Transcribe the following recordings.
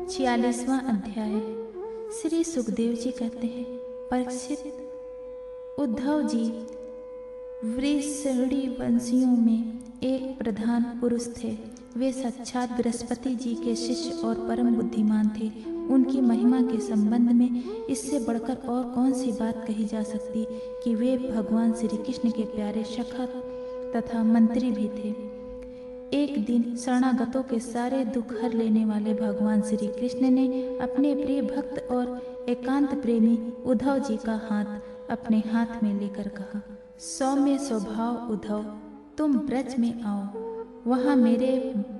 46वां अध्याय। श्री सुखदेव जी कहते हैं, परीक्षित, उद्धव जी वृषणी वंशियों में एक प्रधान पुरुष थे। वे साक्षात बृहस्पति जी के शिष्य और परम बुद्धिमान थे। उनकी महिमा के संबंध में इससे बढ़कर और कौन सी बात कही जा सकती कि वे भगवान श्री कृष्ण के प्यारे सखा तथा मंत्री भी थे। एक दिन शरणागतों के सारे दुख हर लेने वाले भगवान श्री कृष्ण ने अपने प्रिय भक्त और एकांत प्रेमी उद्धव जी का हाथ अपने हाथ में लेकर कहा, सौम्य स्वभाव उद्धव, तुम ब्रज में आओ। वहाँ मेरे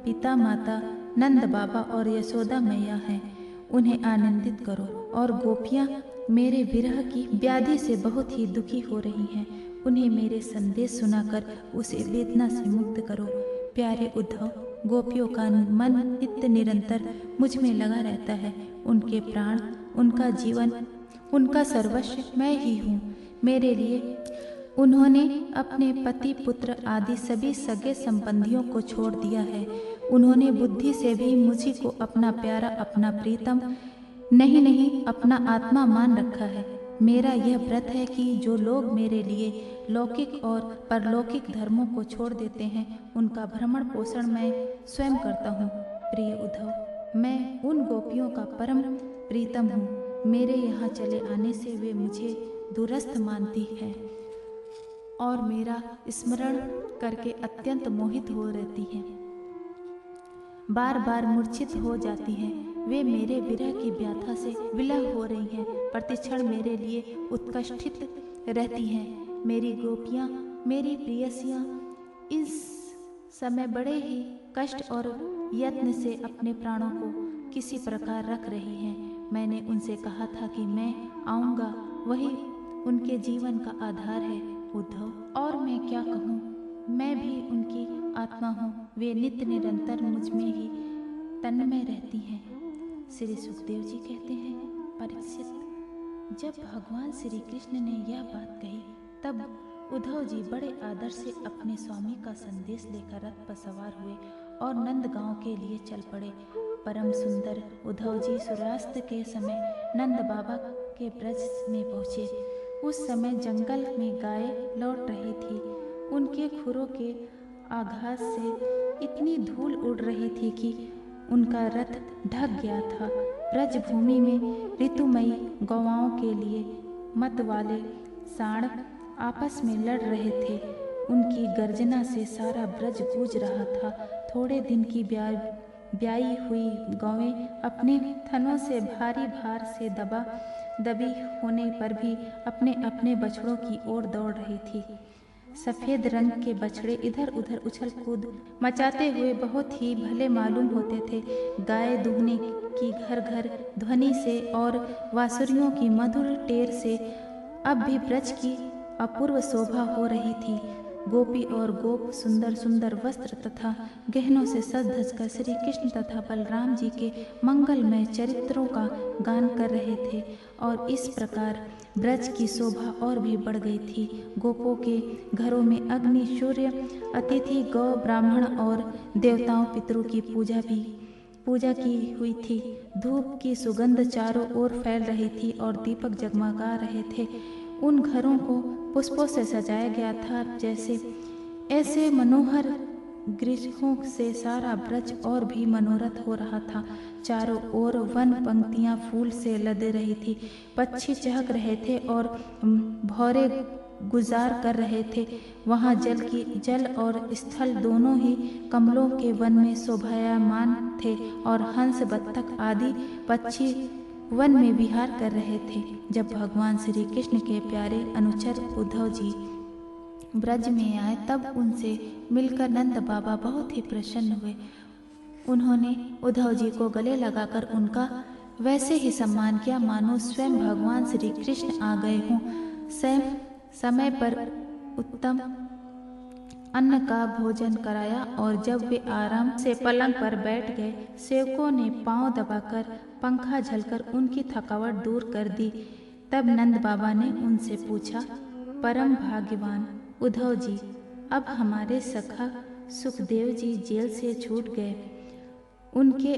पिता माता नंद बाबा और यशोदा मैया हैं। उन्हें आनंदित करो। और गोपियाँ मेरे विरह की व्याधि से बहुत ही दुखी हो रही हैं। उन्हें मेरे संदेश सुनाकर उसे वेदना से मुक्त करो। प्यारे उद्धव, गोपियों का मन नित्य निरंतर मुझ में लगा रहता है। उनके प्राण, उनका जीवन, उनका सर्वस्व मैं ही हूँ। मेरे लिए उन्होंने अपने पति पुत्र आदि सभी सगे संबंधियों को छोड़ दिया है। उन्होंने बुद्धि से भी मुझी को अपना प्यारा, अपना प्रीतम नहीं अपना आत्मा मान रखा है। मेरा यह व्रत है कि जो लोग मेरे लिए लौकिक और परलौकिक धर्मों को छोड़ देते हैं, उनका भ्रमण पोषण मैं स्वयं करता हूँ। प्रिय उद्धव, मैं उन गोपियों का परम प्रीतम हूँ। मेरे यहाँ चले आने से वे मुझे दूरस्थ मानती है और मेरा स्मरण करके अत्यंत मोहित हो रहती हैं। बार बार मूर्छित हो जाती हैं। वे मेरे विरह की व्यथा से विलग हो रही हैं। प्रतिक्षण मेरे लिए उत्कंठित रहती हैं। मेरी गोपियाँ, मेरी प्रियसियाँ इस समय बड़े ही कष्ट और यत्न से अपने प्राणों को किसी प्रकार रख रही हैं। मैंने उनसे कहा था कि मैं आऊँगा, वही उनके जीवन का आधार है उद्धव, और मैं क्या कहूँ, मैं भी उनकी आत्मा हूँ। वे नित्य निरंतर मुझ में ही तन्मय रहती हैं। श्री सुखदेव जी कहते हैं, परीक्षित, जब भगवान श्री कृष्ण ने यह बात कही तब उद्धव जी बड़े आदर से अपने स्वामी का संदेश लेकर रथ पर सवार हुए और नंदगांव के लिए चल पड़े। परम सुंदर उद्धव जी सूर्यास्त के समय नंद बाबा के ब्रज में पहुँचे। उस समय जंगल में गाय लौट रही थी। उनके खुरों के आघात से इतनी धूल उड़ रही थी कि उनका रथ ढक गया था। ब्रज भूमि में ऋतुमयी गौओं के लिए मत वाले सांड आपस में लड़ रहे थे। उनकी गर्जना से सारा ब्रज गूंज रहा था। थोड़े दिन की ब्याई हुई गौएं अपने थनों से भारी भार से दबी होने पर भी अपने अपने बछड़ों की ओर दौड़ रही थी। सफ़ेद रंग के बछड़े इधर उधर उछल कूद मचाते हुए बहुत ही भले मालूम होते थे। गाय दूहने की घर घर ध्वनि से और बांसुरियों की मधुर टेर से अब भी ब्रज की अपूर्व शोभा हो रही थी। गोपी और गोप सुंदर सुंदर वस्त्र तथा गहनों से सज धज कर श्री कृष्ण तथा बलराम जी के मंगलमय चरित्रों का गान कर रहे थे और इस प्रकार ब्रज की शोभा और भी बढ़ गई थी। गोपों के घरों में अग्नि, सूर्य, अतिथि, गौ, ब्राह्मण और देवताओं पितरों की पूजा की हुई थी। धूप की सुगंध चारों ओर फैल रही थी और दीपक जगमगा रहे थे। उन घरों को पुष्पों से सजाया गया था। ऐसे मनोहर गृहों से सारा ब्रज और भी मनोरथ हो रहा था। चारों ओर वन पंक्तियां फूल से लद रही थी। पक्षी चहक रहे थे और भौरे गुजार कर रहे थे। वहाँ जल और स्थल दोनों ही कमलों के वन में शोभायमान थे और हंस, बत्तख आदि पक्षी वन में विहार कर रहे थे। जब भगवान श्री कृष्ण के प्यारे अनुचर उद्धव जी ब्रज में आए तब उनसे मिलकर नंद बाबा बहुत ही प्रसन्न हुए। उन्होंने उद्धव जी को गले लगाकर उनका वैसे ही सम्मान किया मानो स्वयं भगवान श्री कृष्ण आ गए हों। समय पर उत्तम अन्न का भोजन कराया और जब वे आराम से पलंग पर बैठ गए, सेवकों ने पांव दबाकर पंखा झलकर उनकी थकावट दूर कर दी। तब नंद बाबा ने उनसे पूछा, परम भाग्यवान उद्धव जी, अब हमारे सखा सुखदेव जी जेल से छूट गए। उनके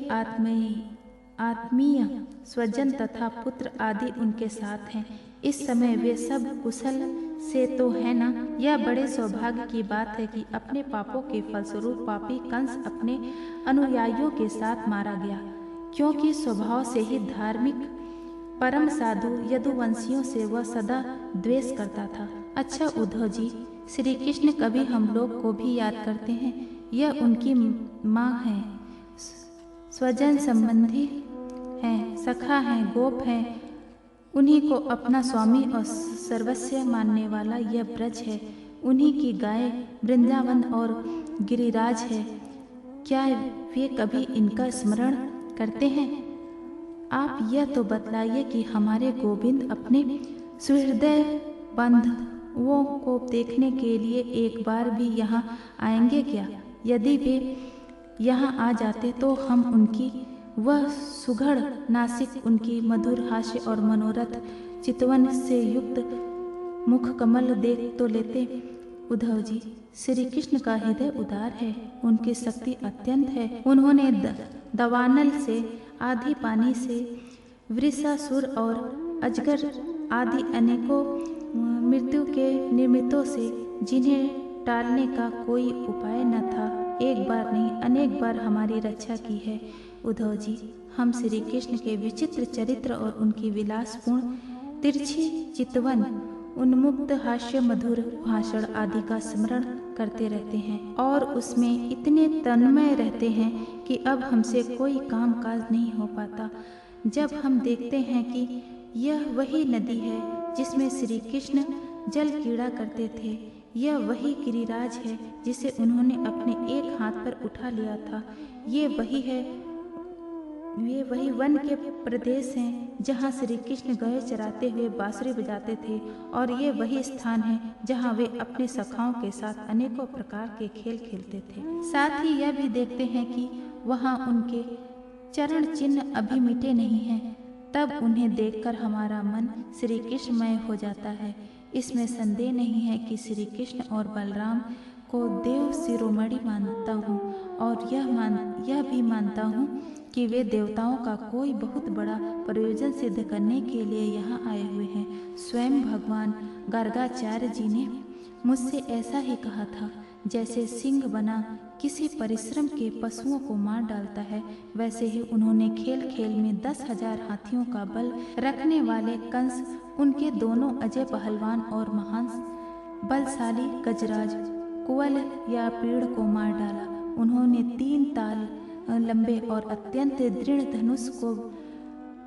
आत्मीय स्वजन तथा पुत्र आदि उनके साथ हैं। इस समय वे सब कुशल से तो है ना। यह बड़े सौभाग्य की बात है कि अपने पापों के फलस्वरूप पापी कंस अपने अनुयायियों के साथ मारा गया, क्योंकि स्वभाव से ही धार्मिक परम साधु यदुवंशियों से वह सदा द्वेष करता था। अच्छा उद्धव जी, श्री कृष्ण कभी हम लोग को भी याद करते हैं। यह उनकी माँ है, स्वजन संबंधी हैं, सखा हैं, गोप हैं। उन्हीं को अपना स्वामी और सर्वस्व मानने वाला यह ब्रज है। उन्हीं की गाय वृंदावन और गिरिराज है। क्या वे कभी इनका स्मरण करते हैं? आप यह तो बतलाइए कि हमारे गोविंद अपने सुहृदय बंधुओं को देखने के लिए एक बार भी यहाँ आएंगे क्या? यदि वे यहाँ आ जाते तो हम उनकी वह सुघड़ नासिक, उनकी मधुर हास्य और मनोरथ चितवन से युक्त मुख कमल देख तो लेते। उद्धव जी, श्री कृष्ण का हृदय उदार है, उनकी शक्ति अत्यंत है। उन्होंने दवानल से, आधी पानी से, वृषासुर और अजगर आदि अनेकों मृत्यु के निर्मितों से, जिन्हें टालने का कोई उपाय न था, एक बार नहीं अनेक बार हमारी रक्षा की है। उद्धव जी, हम श्री कृष्ण के विचित्र चरित्र और उनकी विलासपूर्ण तिरछी चितवन, उन्मुक्त हास्य, मधुर भाषण आदि का स्मरण करते रहते हैं और उसमें इतने तन्मय रहते हैं कि अब हमसे कोई काम काज नहीं हो पाता। जब हम देखते हैं कि यह वही नदी है जिसमें श्री कृष्ण जल क्रीड़ा करते थे, यह वही गिरिराज है जिसे उन्होंने अपने एक हाथ पर उठा लिया था, ये वही वन के प्रदेश हैं जहाँ श्री कृष्ण गाय चराते हुए बांसुरी बजाते थे, और ये वही स्थान है जहाँ वे अपने सखाओं के साथ अनेकों प्रकार के खेल खेलते थे। साथ ही यह भी देखते हैं कि वहाँ उनके चरण चिन्ह अभी मिटे नहीं हैं। तब उन्हें देखकर हमारा मन श्री कृष्णमय हो जाता है। इसमें संदेह नहीं है कि श्री कृष्ण और बलराम को देव शिरोमणि मानता हूँ, और यह भी मानता हूँ कि वे देवताओं का कोई बहुत बड़ा प्रयोजन सिद्ध करने के लिए यहाँ आए हुए हैं। स्वयं भगवान गर्गाचार्य जी ने मुझसे ऐसा ही कहा था। जैसे सिंह बना किसी परिश्रम के पशुओं को मार डालता है, वैसे ही उन्होंने खेल खेल में 10,000 हाथियों का बल रखने वाले कंस, उनके दोनों अजय पहलवान और महान बलशाली गजराज कुवल या पीड़ को मार डाला। उन्होंने 3 ताल लंबे और अत्यंत दृढ़ धनुष को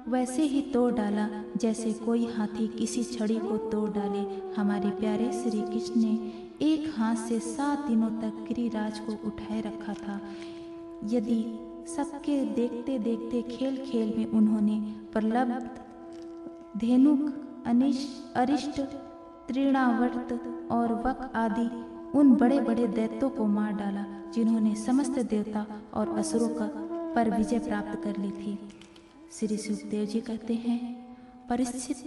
वैसे ही तोड़ डाला जैसे कोई हाथी किसी छड़ी को तोड़ डाले। हमारे प्यारे श्री कृष्ण ने एक हाथ से 7 दिनों तक गिरिराज को उठाए रखा था। यदि सबके देखते देखते खेल खेल में उन्होंने प्रलब्ध, धेनुक, अरिष्ट, तृणावर्त और वक आदि उन बड़े बड़े दैत्यों को मार डाला जिन्होंने समस्त देवता और असुरों पर विजय प्राप्त कर ली थी। श्री सुखदेव जी कहते हैं, परिचित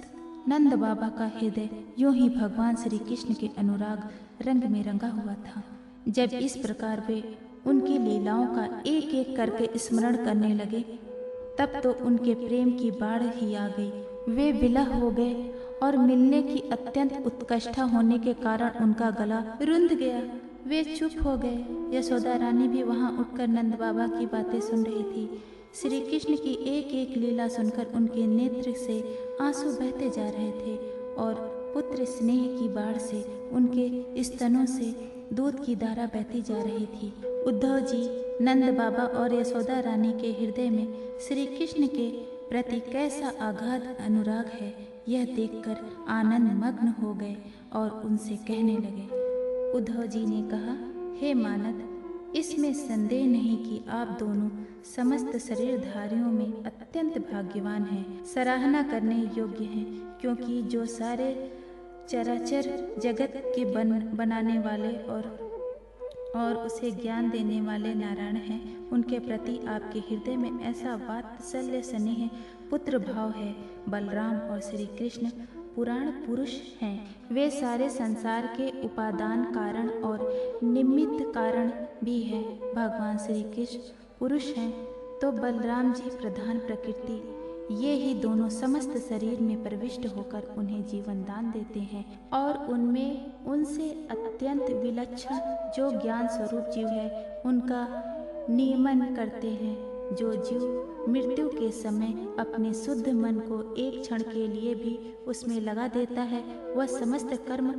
नंद बाबा का हृदय यूं ही भगवान श्री कृष्ण के अनुराग रंग में रंगा हुआ था। जब इस प्रकार वे उनकी लीलाओं का एक एक करके स्मरण करने लगे, तब तो उनके प्रेम की बाढ़ ही आ गई। वे विलह हो गए और मिलने की अत्यंत उत्कंठा होने के कारण उनका गला रुंध गया। वे चुप हो गए। यशोदा रानी भी वहां उठकर नंद बाबा की बातें सुन रही थी। श्री कृष्ण की एक एक लीला सुनकर उनके नेत्र से आंसू बहते जा रहे थे और पुत्र स्नेह की बाढ़ से उनके स्तनों से दूध की धारा बहती जा रही थी। उद्धव जी, नंद बाबा और यशोदा रानी के हृदय में श्री कृष्ण के प्रति कैसा अगाध अनुराग है, यह देखकर आनंद मग्न हो गए और उनसे कहने लगे। उद्धव जी ने कहा, हे मानद, इसमें संदेह नहीं कि आप दोनों समस्त शरीरधारियों में अत्यंत भाग्यवान हैं, सराहना करने योग्य हैं, क्योंकि जो सारे चराचर जगत के बनाने वाले और उसे ज्ञान देने वाले नारायण हैं, उनके प्रति आपके हृदय में ऐसा वात्सल्य स्नेह पुत्र भाव है। बलराम और श्री कृष्ण पुराण पुरुष हैं। वे सारे संसार के उपादान कारण और निमित्त कारण भी हैं। भगवान श्री कृष्ण पुरुष हैं, तो बलराम जी प्रधान प्रकृति, ये ही दोनों समस्त शरीर में प्रविष्ट होकर उन्हें जीवन दान देते हैं और उनमें उनसे अत्यंत विलक्षण जो ज्ञान स्वरूप जीव है उनका नियमन करते हैं। जो जीव मृत्यु के समय अपने शुद्ध मन को एक क्षण के लिए भी उसमें लगा देता है, वह समस्त कर्म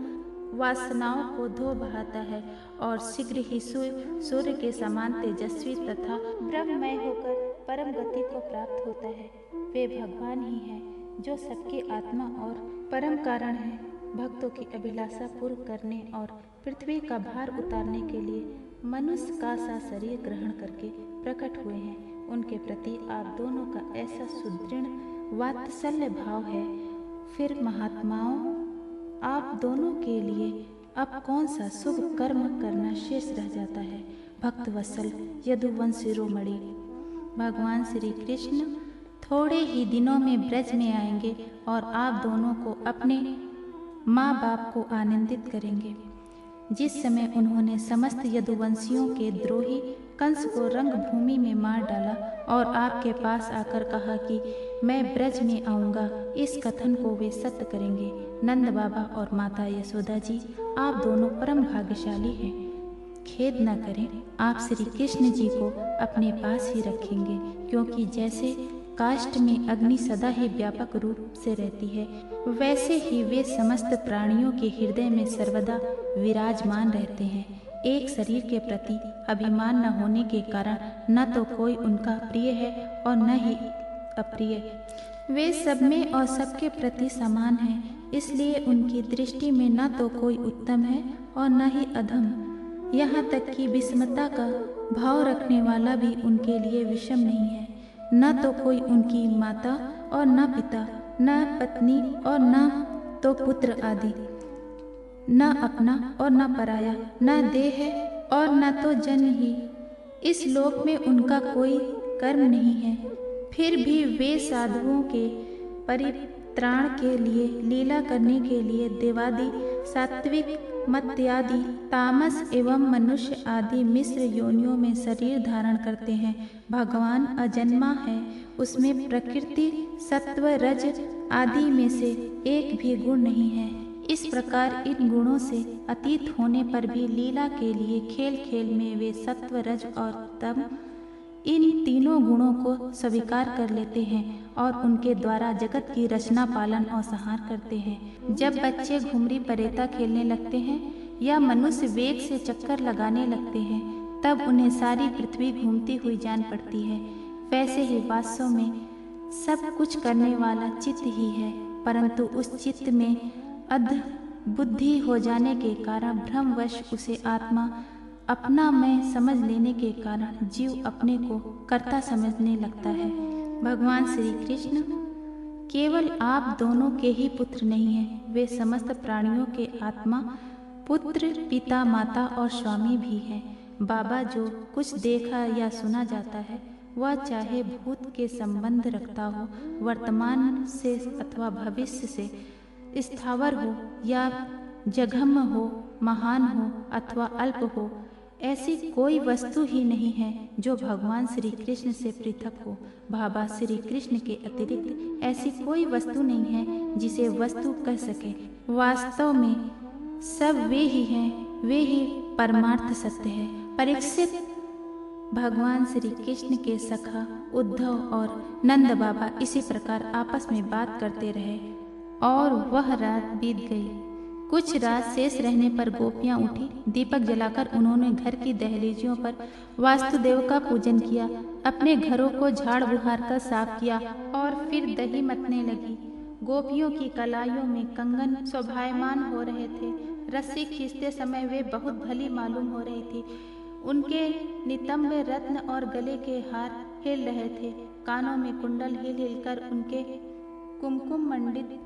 वासनाओं को धो बहाता है और शीघ्र ही सूर्य के समान तेजस्वी तथा ब्रह्ममय होकर परम गति को प्राप्त होता है। वे भगवान ही हैं जो सबके आत्मा और परम कारण हैं। भक्तों की अभिलाषा पूर्ण करने और पृथ्वी का भार उतारने के लिए मनुष्य का सा शरीर ग्रहण करके प्रकट हुए हैं। उनके प्रति आप दोनों का ऐसा सुदृढ़ वात्सल्य भाव है, फिर महात्माओं आप दोनों के लिए अब कौन सा शुभ कर्म करना शेष रह जाता है। भक्त वत्सल यदुवंश शिरोमणि भगवान श्री कृष्ण थोड़े ही दिनों में ब्रज में आएंगे और आप दोनों को अपने माँ बाप को आनंदित करेंगे। जिस समय उन्होंने समस्त यदुवंशियों के द्रोही कंस को रंग भूमि में मार डाला और आपके पास आकर कहा कि मैं ब्रज में आऊँगा, इस कथन को वे सत्य करेंगे। नंद बाबा और माता यशोदा जी आप दोनों परम भाग्यशाली हैं। खेद न करें, आप श्री कृष्ण जी को अपने पास ही रखेंगे, क्योंकि जैसे काष्ठ में अग्नि सदा ही व्यापक रूप से रहती है, वैसे ही वे समस्त प्राणियों के हृदय में सर्वदा विराजमान रहते हैं। एक शरीर के प्रति अभिमान न होने के कारण न तो कोई उनका प्रिय है और न ही अप्रिय। वे सब में और सबके प्रति समान हैं, इसलिए उनकी दृष्टि में न तो कोई उत्तम है और न ही अधम। यहाँ तक कि विषमता का भाव रखने वाला भी उनके लिए विषम नहीं है। न तो कोई उनकी माता और न पिता, न पत्नी और न तो पुत्र आदि, न अपना और न पराया, न देह है और न तो जन्म ही। इस लोक में उनका कोई कर्म नहीं है, फिर भी वे साधुओं के परित्राण के लिए, लीला करने के लिए देवादि, सात्विक, मत्यादि, तामस एवं मनुष्य आदि मिश्र योनियों में शरीर धारण करते हैं। भगवान अजन्मा है, उसमें प्रकृति, सत्व, रज आदि में से एक भी गुण नहीं है। इस प्रकार इन गुणों से अतीत होने पर भी लीला के लिए खेल खेल में वे सत्व, रज और तम इन तीनों गुणों को स्वीकार कर लेते हैं और उनके द्वारा जगत की रचना, पालन और संहार करते हैं। जब बच्चे घुमरी परेता खेलने लगते हैं या मनुष्य वेग से चक्कर लगाने लगते हैं, तब उन्हें सारी पृथ्वी घूमती हुई जान पड़ती है। वैसे ही वास्तव में सब कुछ करने वाला चित्त ही है, परंतु उस चित्त में अध बुद्धि हो जाने के कारण भ्रमवश उसे आत्मा अपना मैं समझ लेने के कारण जीव अपने को कर्ता समझने लगता है। भगवान श्री कृष्ण केवल आप दोनों के ही पुत्र नहीं हैं, वे समस्त प्राणियों के आत्मा, पुत्र, पिता, माता और स्वामी भी हैं। बाबा जो कुछ देखा या सुना जाता है, वह चाहे भूत के संबंध रखता हो, वर्तमान से अथवा भविष्य से, स्थावर हो या जघन्य हो, महान हो अथवा अल्प हो, ऐसी कोई वस्तु ही नहीं है जो भगवान श्री कृष्ण से पृथक हो। बाबा श्री कृष्ण के अतिरिक्त ऐसी कोई वस्तु नहीं है जिसे वस्तु कह सके। वास्तव में सब वे ही हैं, वे ही परमार्थ सत्य है। परीक्षित भगवान श्री कृष्ण के सखा उद्धव और नंद बाबा इसी प्रकार आपस में बात करते रहे और वह रात बीत गई। कुछ रात शेष रहने पर गोपियां उठी। दीपक जलाकर उन्होंने घर की दहलीजियों पर वास्तुदेव का पूजन किया, अपने घरों को झाड़ बुहार कर साफ किया और फिर दही मतने लगी। गोपियों की कलाइयों में कंगन शोभायमान हो रहे थे। रस्सी खींचते समय वे बहुत भली मालूम हो रही थी। उनके नितंब रत्न और गले के हार हिल रहे थे। कानों में कुंडल हिल हिलकर उनके कुमकुम मंडित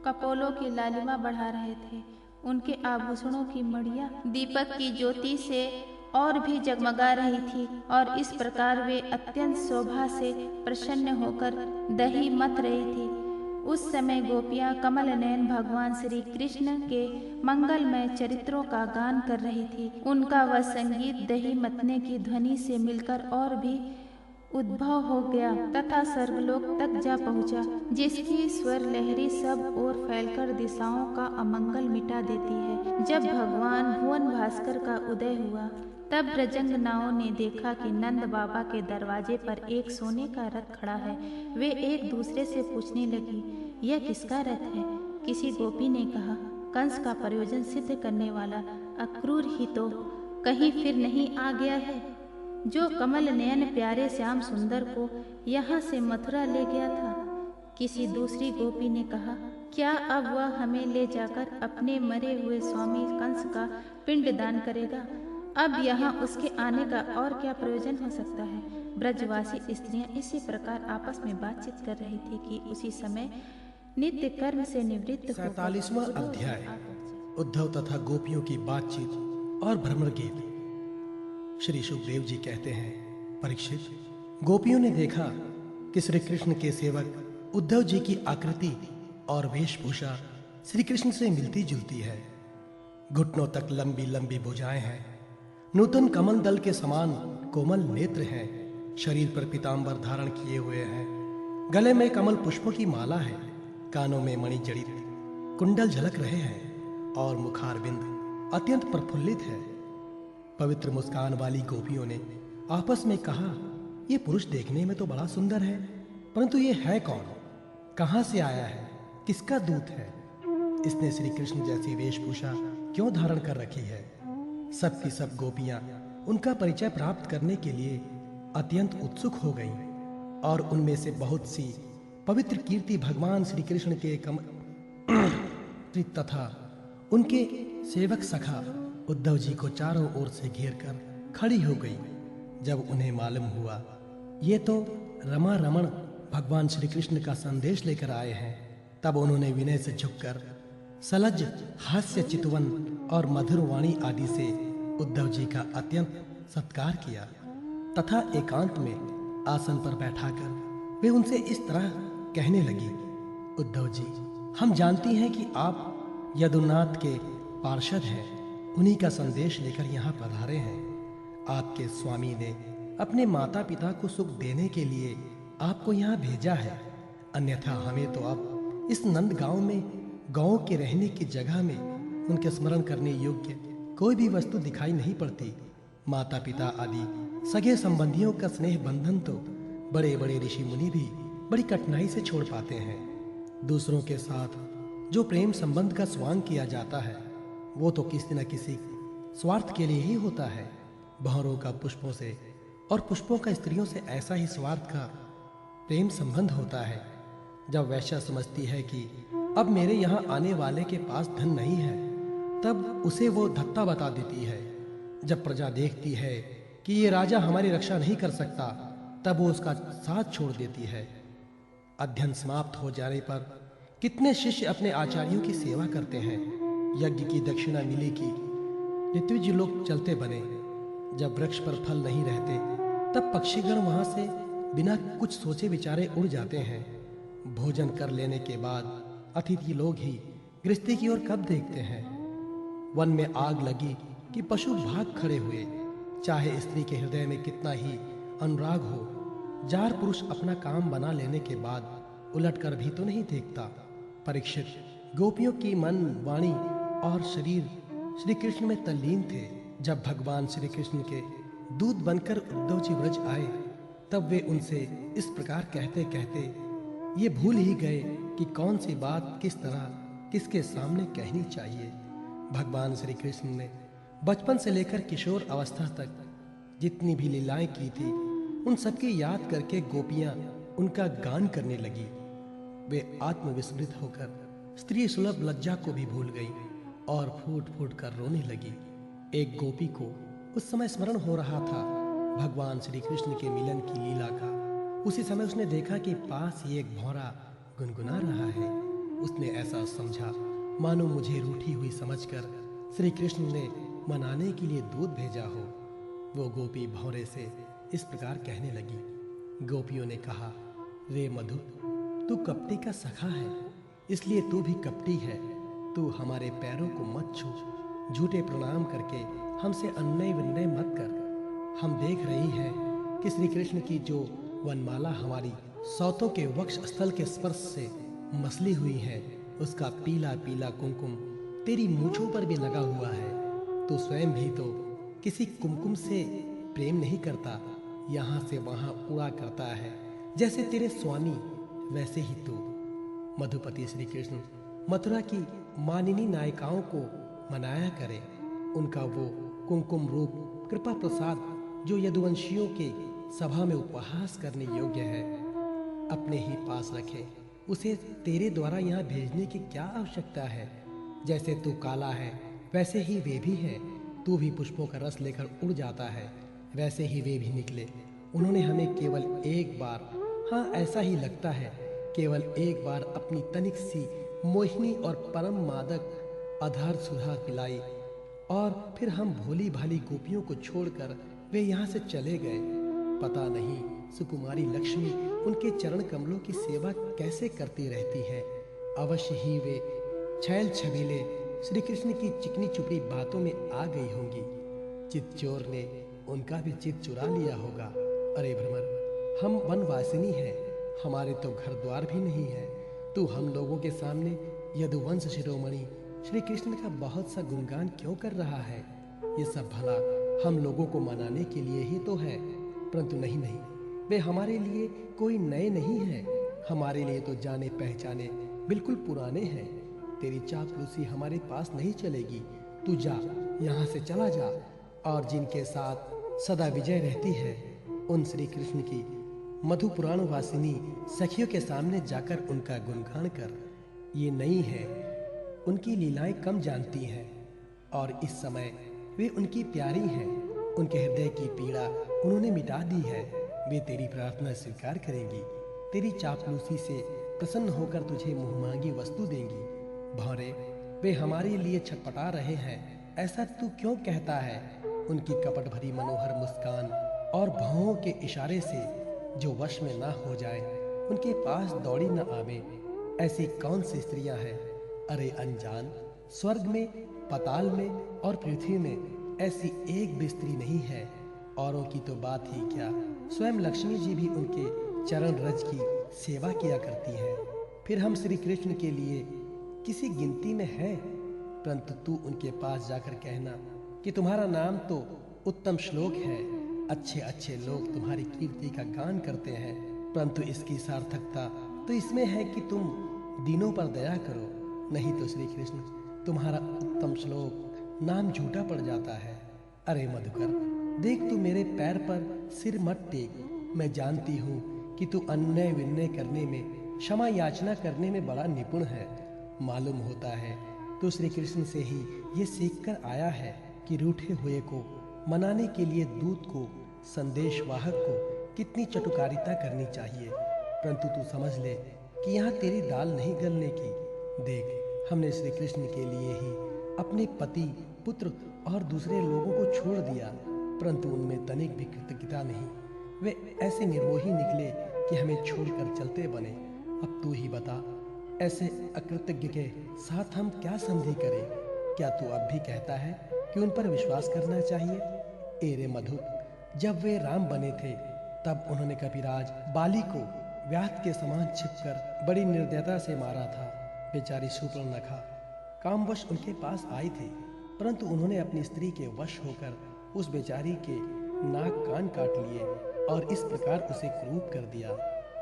कपोलों की लालिमा बढ़ा रहे थे। उनके आभूषणों की मड़ियाँ दीपक की ज्योति से और भी जगमगा रही थी और इस प्रकार वे अत्यंत शोभा से प्रसन्न होकर दही मथ रही थी। उस समय गोपियाँ कमल नयन भगवान श्री कृष्ण के मंगलमय चरित्रों का गान कर रही थी। उनका वह संगीत दही मतने की ध्वनि से मिलकर और भी उद्भव हो गया तथा सर्वलोक तक जा पहुँचा, जिसकी स्वर लहरी सब ओर फैलकर दिशाओं का अमंगल मिटा देती है। जब भगवान भुवन भास्कर का उदय हुआ तब ब्रजंगनाओं ने देखा कि नंद बाबा के दरवाजे पर एक सोने का रथ खड़ा है। वे एक दूसरे से पूछने लगी, यह किसका रथ है? किसी गोपी ने कहा, कंस का प्रयोजन सिद्ध करने वाला अक्रूर ही तो कहीं फिर नहीं आ गया है, जो कमल नयन प्यारे श्याम सुंदर को यहाँ से मथुरा ले गया था। किसी दूसरी गोपी ने कहा, क्या अब वह हमें ले जाकर अपने मरे हुए स्वामी कंस का पिंड दान करेगा? अब यहाँ उसके आने का और क्या प्रयोजन हो सकता है? ब्रजवासी स्त्रियां इसी प्रकार आपस में बातचीत कर रही थी कि उसी समय नित्य कर्म से निवृत्त 47वां अध्याय उद्धव तथा गोपियों की बातचीत और भ्रमर गीत। श्री सुखदेव जी कहते हैं, परीक्षित, गोपियों ने देखा कि श्री कृष्ण के सेवक उद्धव जी की आकृति और वेशभूषा श्री कृष्ण से मिलती जुलती है। घुटनों तक लंबी लंबी भुजाएं हैं, नूतन कमल दल के समान कोमल नेत्र हैं, शरीर पर पीतांबर धारण किए हुए हैं, गले में कमल पुष्पों की माला है, कानों में मणि जड़ित कुंडल झलक रहे हैं और मुखारबिंद अत्यंत प्रफुल्लित है। पवित्र मुस्कान वाली गोपियों ने आपस में कहा, ये पुरुष देखने में तो बड़ा सुंदर है, परंतु ये है कौन? कहां से आया है? किसका दूत है? इसने श्री कृष्ण जैसी वेशभूषा क्यों धारण कर रखी है? सब की सब गोपियां उनका परिचय प्राप्त करने के लिए अत्यंत उत्सुक हो गईं और उनमें से बहुत सी पवित्र कीर्ति भगवान श्री कृष्ण के तथा उनके सेवक सखा उद्धव जी को चारों ओर से घेरकर खड़ी हो गई। जब उन्हें मालूम हुआ ये तो रमा रमण भगवान श्री कृष्ण का संदेश लेकर आए हैं, तब उन्होंने विनय से झुककर सलज हास्य चितवन और मधुर वाणी आदि से उद्धव जी का अत्यंत सत्कार किया तथा एकांत में आसन पर बैठाकर वे उनसे इस तरह कहने लगी, उद्धव जी, हम जानती हैं कि आप यदुनाथ के पार्षद हैं, उन्हीं का संदेश लेकर यहाँ पधारे हैं। आपके स्वामी ने अपने माता पिता को सुख देने के लिए आपको यहाँ भेजा है, अन्यथा हमें तो अब इस नंद गांव में गौ के रहने की जगह में उनके स्मरण करने योग्य कोई भी वस्तु दिखाई नहीं पड़ती। माता पिता आदि सगे संबंधियों का स्नेह बंधन तो बड़े बड़े ऋषि मुनि भी बड़ी कठिनाई से छोड़ पाते हैं। दूसरों के साथ जो प्रेम संबंध का स्वांग किया जाता है वो तो किसी न किसी स्वार्थ के लिए ही होता है। बहरों का पुष्पों से और पुष्पों का स्त्रियों से ऐसा ही स्वार्थ का प्रेम संबंध होता है। जब वैश्या समझती है कि अब मेरे यहाँ आने वाले के पास धन नहीं है, तब उसे वो धत्ता बता देती है। जब प्रजा देखती है कि ये राजा हमारी रक्षा नहीं कर सकता, तब वो उसका साथ छोड़ देती है। अध्ययन समाप्त हो जाने पर कितने शिष्य अपने आचार्यों की सेवा करते हैं। यज्ञ की दक्षिणा मिली कि ऋत्विज लोग चलते बने। जब वृक्ष पर फल नहीं रहते, तब पक्षीगण वहां से बिना कुछ सोचे विचारे उड़ जाते हैं। भोजन कर लेने के बाद अतिथि लोग ही गृहस्थी की ओर कब देखते हैं। वन में आग लगी कि पशु भाग खड़े हुए। चाहे स्त्री के हृदय में कितना ही अनुराग हो, जार पुरुष अपना काम बना लेने के बाद उलट कर भी तो नहीं देखता। परीक्षित, गोपियों की मन, वाणी और शरीर श्री कृष्ण में तल्लीन थे। जब भगवान श्री कृष्ण के दूत बनकर उद्धव जी ब्रज आए, तब वे उनसे इस प्रकार कहते कहते ये भूल ही गए कि कौन सी बात किस तरह किसके सामने कहनी चाहिए। भगवान श्री कृष्ण ने बचपन से लेकर किशोर अवस्था तक जितनी भी लीलाएं की थी, उन सबकी याद करके गोपियां उनका गान करने लगी। वे आत्मविस्मृत होकर स्त्री सुलभ लज्जा को भी भूल गई और फूट फूट कर रोने लगी। एक गोपी को उस समय स्मरण हो रहा था भगवान श्री कृष्ण के मिलन की लीला का। उसी समय उसने देखा कि पास ही एक भौरा गुनगुना रहा है। उसने ऐसा समझा मानो मुझे रूठी हुई समझकर श्री कृष्ण ने मनाने के लिए दूध भेजा हो। वो गोपी भौरे से इस प्रकार कहने लगी। गोपियों ने कहा, रे मधु, तू कपटी का सखा है, इसलिए तू भी कपटी है। तू हमारे पैरों को मत छू, झूठे प्रणाम करके हमसे अन्याय विनय मत कर। हम देख रही हैं कि श्री कृष्ण की जो वनमाला हमारी सौतों के वक्ष स्थल के स्पर्श से मसली हुई है, उसका पीला पीला कुमकुम तेरी मूंछों पर भी लगा हुआ है। तू स्वयं भी तो किसी कुमकुम से प्रेम नहीं करता, यहाँ से वहाँ उड़ा करता है। जैसे तेरे स्वामी वैसे ही तू। मधुपति श्री कृष्ण मथुरा की मानिनी नायिकाओं को मनाया करे, उनका वो कुमकुम रूप कृपा प्रसाद जो यदुवंशियों के सभा में उपहास करने योग्य है, अपने ही पास रखे। उसे तेरे द्वारा यहाँ भेजने की क्या आवश्यकता है? जैसे तू काला है वैसे ही वे भी हैं। तू भी पुष्पों का रस लेकर उड़ जाता है, वैसे ही वे भी निकले। उन्होंने हमें केवल एक बार, हाँ ऐसा ही लगता है, केवल एक बार अपनी तनिक सी मोहिनी और परम मादक अधर सुधा पिलाई, और फिर हम भोली भाली गोपियों को छोड़कर वे यहाँ से चले गए। पता नहीं सुकुमारी लक्ष्मी उनके चरण कमलों की सेवा कैसे करती रहती है। अवश्य ही वे छैल छबीले श्री कृष्ण की चिकनी चुपड़ी बातों में आ गई होंगी। चितचोर ने उनका भी चित चुरा लिया होगा। अरे भ्रमर, हम वनवासिनी हैं, हमारे तो घर द्वार भी नहीं है। तू हम लोगों के सामने यदुवंश शिरोमणि श्री कृष्ण का बहुत सा गुणगान क्यों कर रहा है? ये सब भला हम लोगों को मनाने के लिए ही तो है, परंतु नहीं नहीं, वे हमारे लिए कोई नए नहीं हैं। हमारे लिए तो जाने पहचाने बिल्कुल पुराने हैं। तेरी चापलूसी हमारे पास नहीं चलेगी। तू जा, यहाँ से चला जा, और जिनके साथ सदा विजय रहती है उन श्री कृष्ण की मधुपुराण वासिनी सखियों के सामने जाकर उनका गुणगान कर। ये नई है, उनकी लीलाएं कम जानती हैं, और इस समय वे उनकी प्यारी हैं। उनके हृदय की पीड़ा उन्होंने मिटा दी है। वे तेरी प्रार्थना स्वीकार करेंगी, तेरी चापलूसी से प्रसन्न होकर तुझे मुहमांगी वस्तु देंगी। भौरे, वे हमारे लिए छटपटा रहे हैं, ऐसा तू क्यों कहता है? उनकी कपट भरी मनोहर मुस्कान और भौहों के इशारे से जो वश में ना हो जाए, उनके पास दौड़ी न आवे, ऐसी कौन सी स्त्रियां हैं? अरे अनजान, स्वर्ग में, पाताल में और पृथ्वी में ऐसी एक भी स्त्री नहीं है। औरों की तो बात ही क्या, स्वयं लक्ष्मी जी भी उनके चरण रज की सेवा किया करती हैं। फिर हम श्री कृष्ण के लिए किसी गिनती में है? परंतु तू उनके पास जाकर कहना कि तुम्हारा नाम तो उत्तम श्लोक है, अच्छे अच्छे लोग तुम्हारी कीर्ति का गान करते हैं, परंतु इसकी सार्थकता तो इसमें है कि तुम दीनों पर दया करो। नहीं तो श्री कृष्ण, तुम्हारा उत्तम श्लोक नाम झूठा पड़ जाता है। अरे मधुकर, देख, तू मेरे पैर पर सिर मत टेक। मैं जानती हूँ कि तू अन्याय विन्याय करने में, क्षमा याचना करने में बड़ा निपुण है। मालूम होता है तू श्री कृष्ण से ही ये सीख कर आया है कि रूठे हुए को मनाने के लिए दूत को, संदेशवाहक को कितनी चटुकारिता करनी चाहिए। परंतु तू समझ ले कि यहाँ तेरी दाल नहीं गलने की। देख, हमने श्री कृष्ण के लिए ही अपने पति, पुत्र और दूसरे लोगों को छोड़ दिया, परंतु उनमें तनिक भी कृतज्ञता नहीं। वे ऐसे निर्मोही निकले कि हमें छोड़कर चलते बने। अब तू ही बता, ऐसे अकृतज्ञ के साथ हम क्या संधि करें? क्या तू अब भी कहता है कि उन पर विश्वास करना चाहिए? एरे मधु, जब वे राम बने थे तब उन्होंने कपिराज बाली को व्याध के समान छिपकर बड़ी निर्दयता से मारा था। बेचारी शूर्पणखा कामवश उनके पास आई थी, परंतु उन्होंने अपनी स्त्री के वश होकर उस बेचारी के नाक कान काट लिए और इस प्रकार उसे क्रूप कर दिया।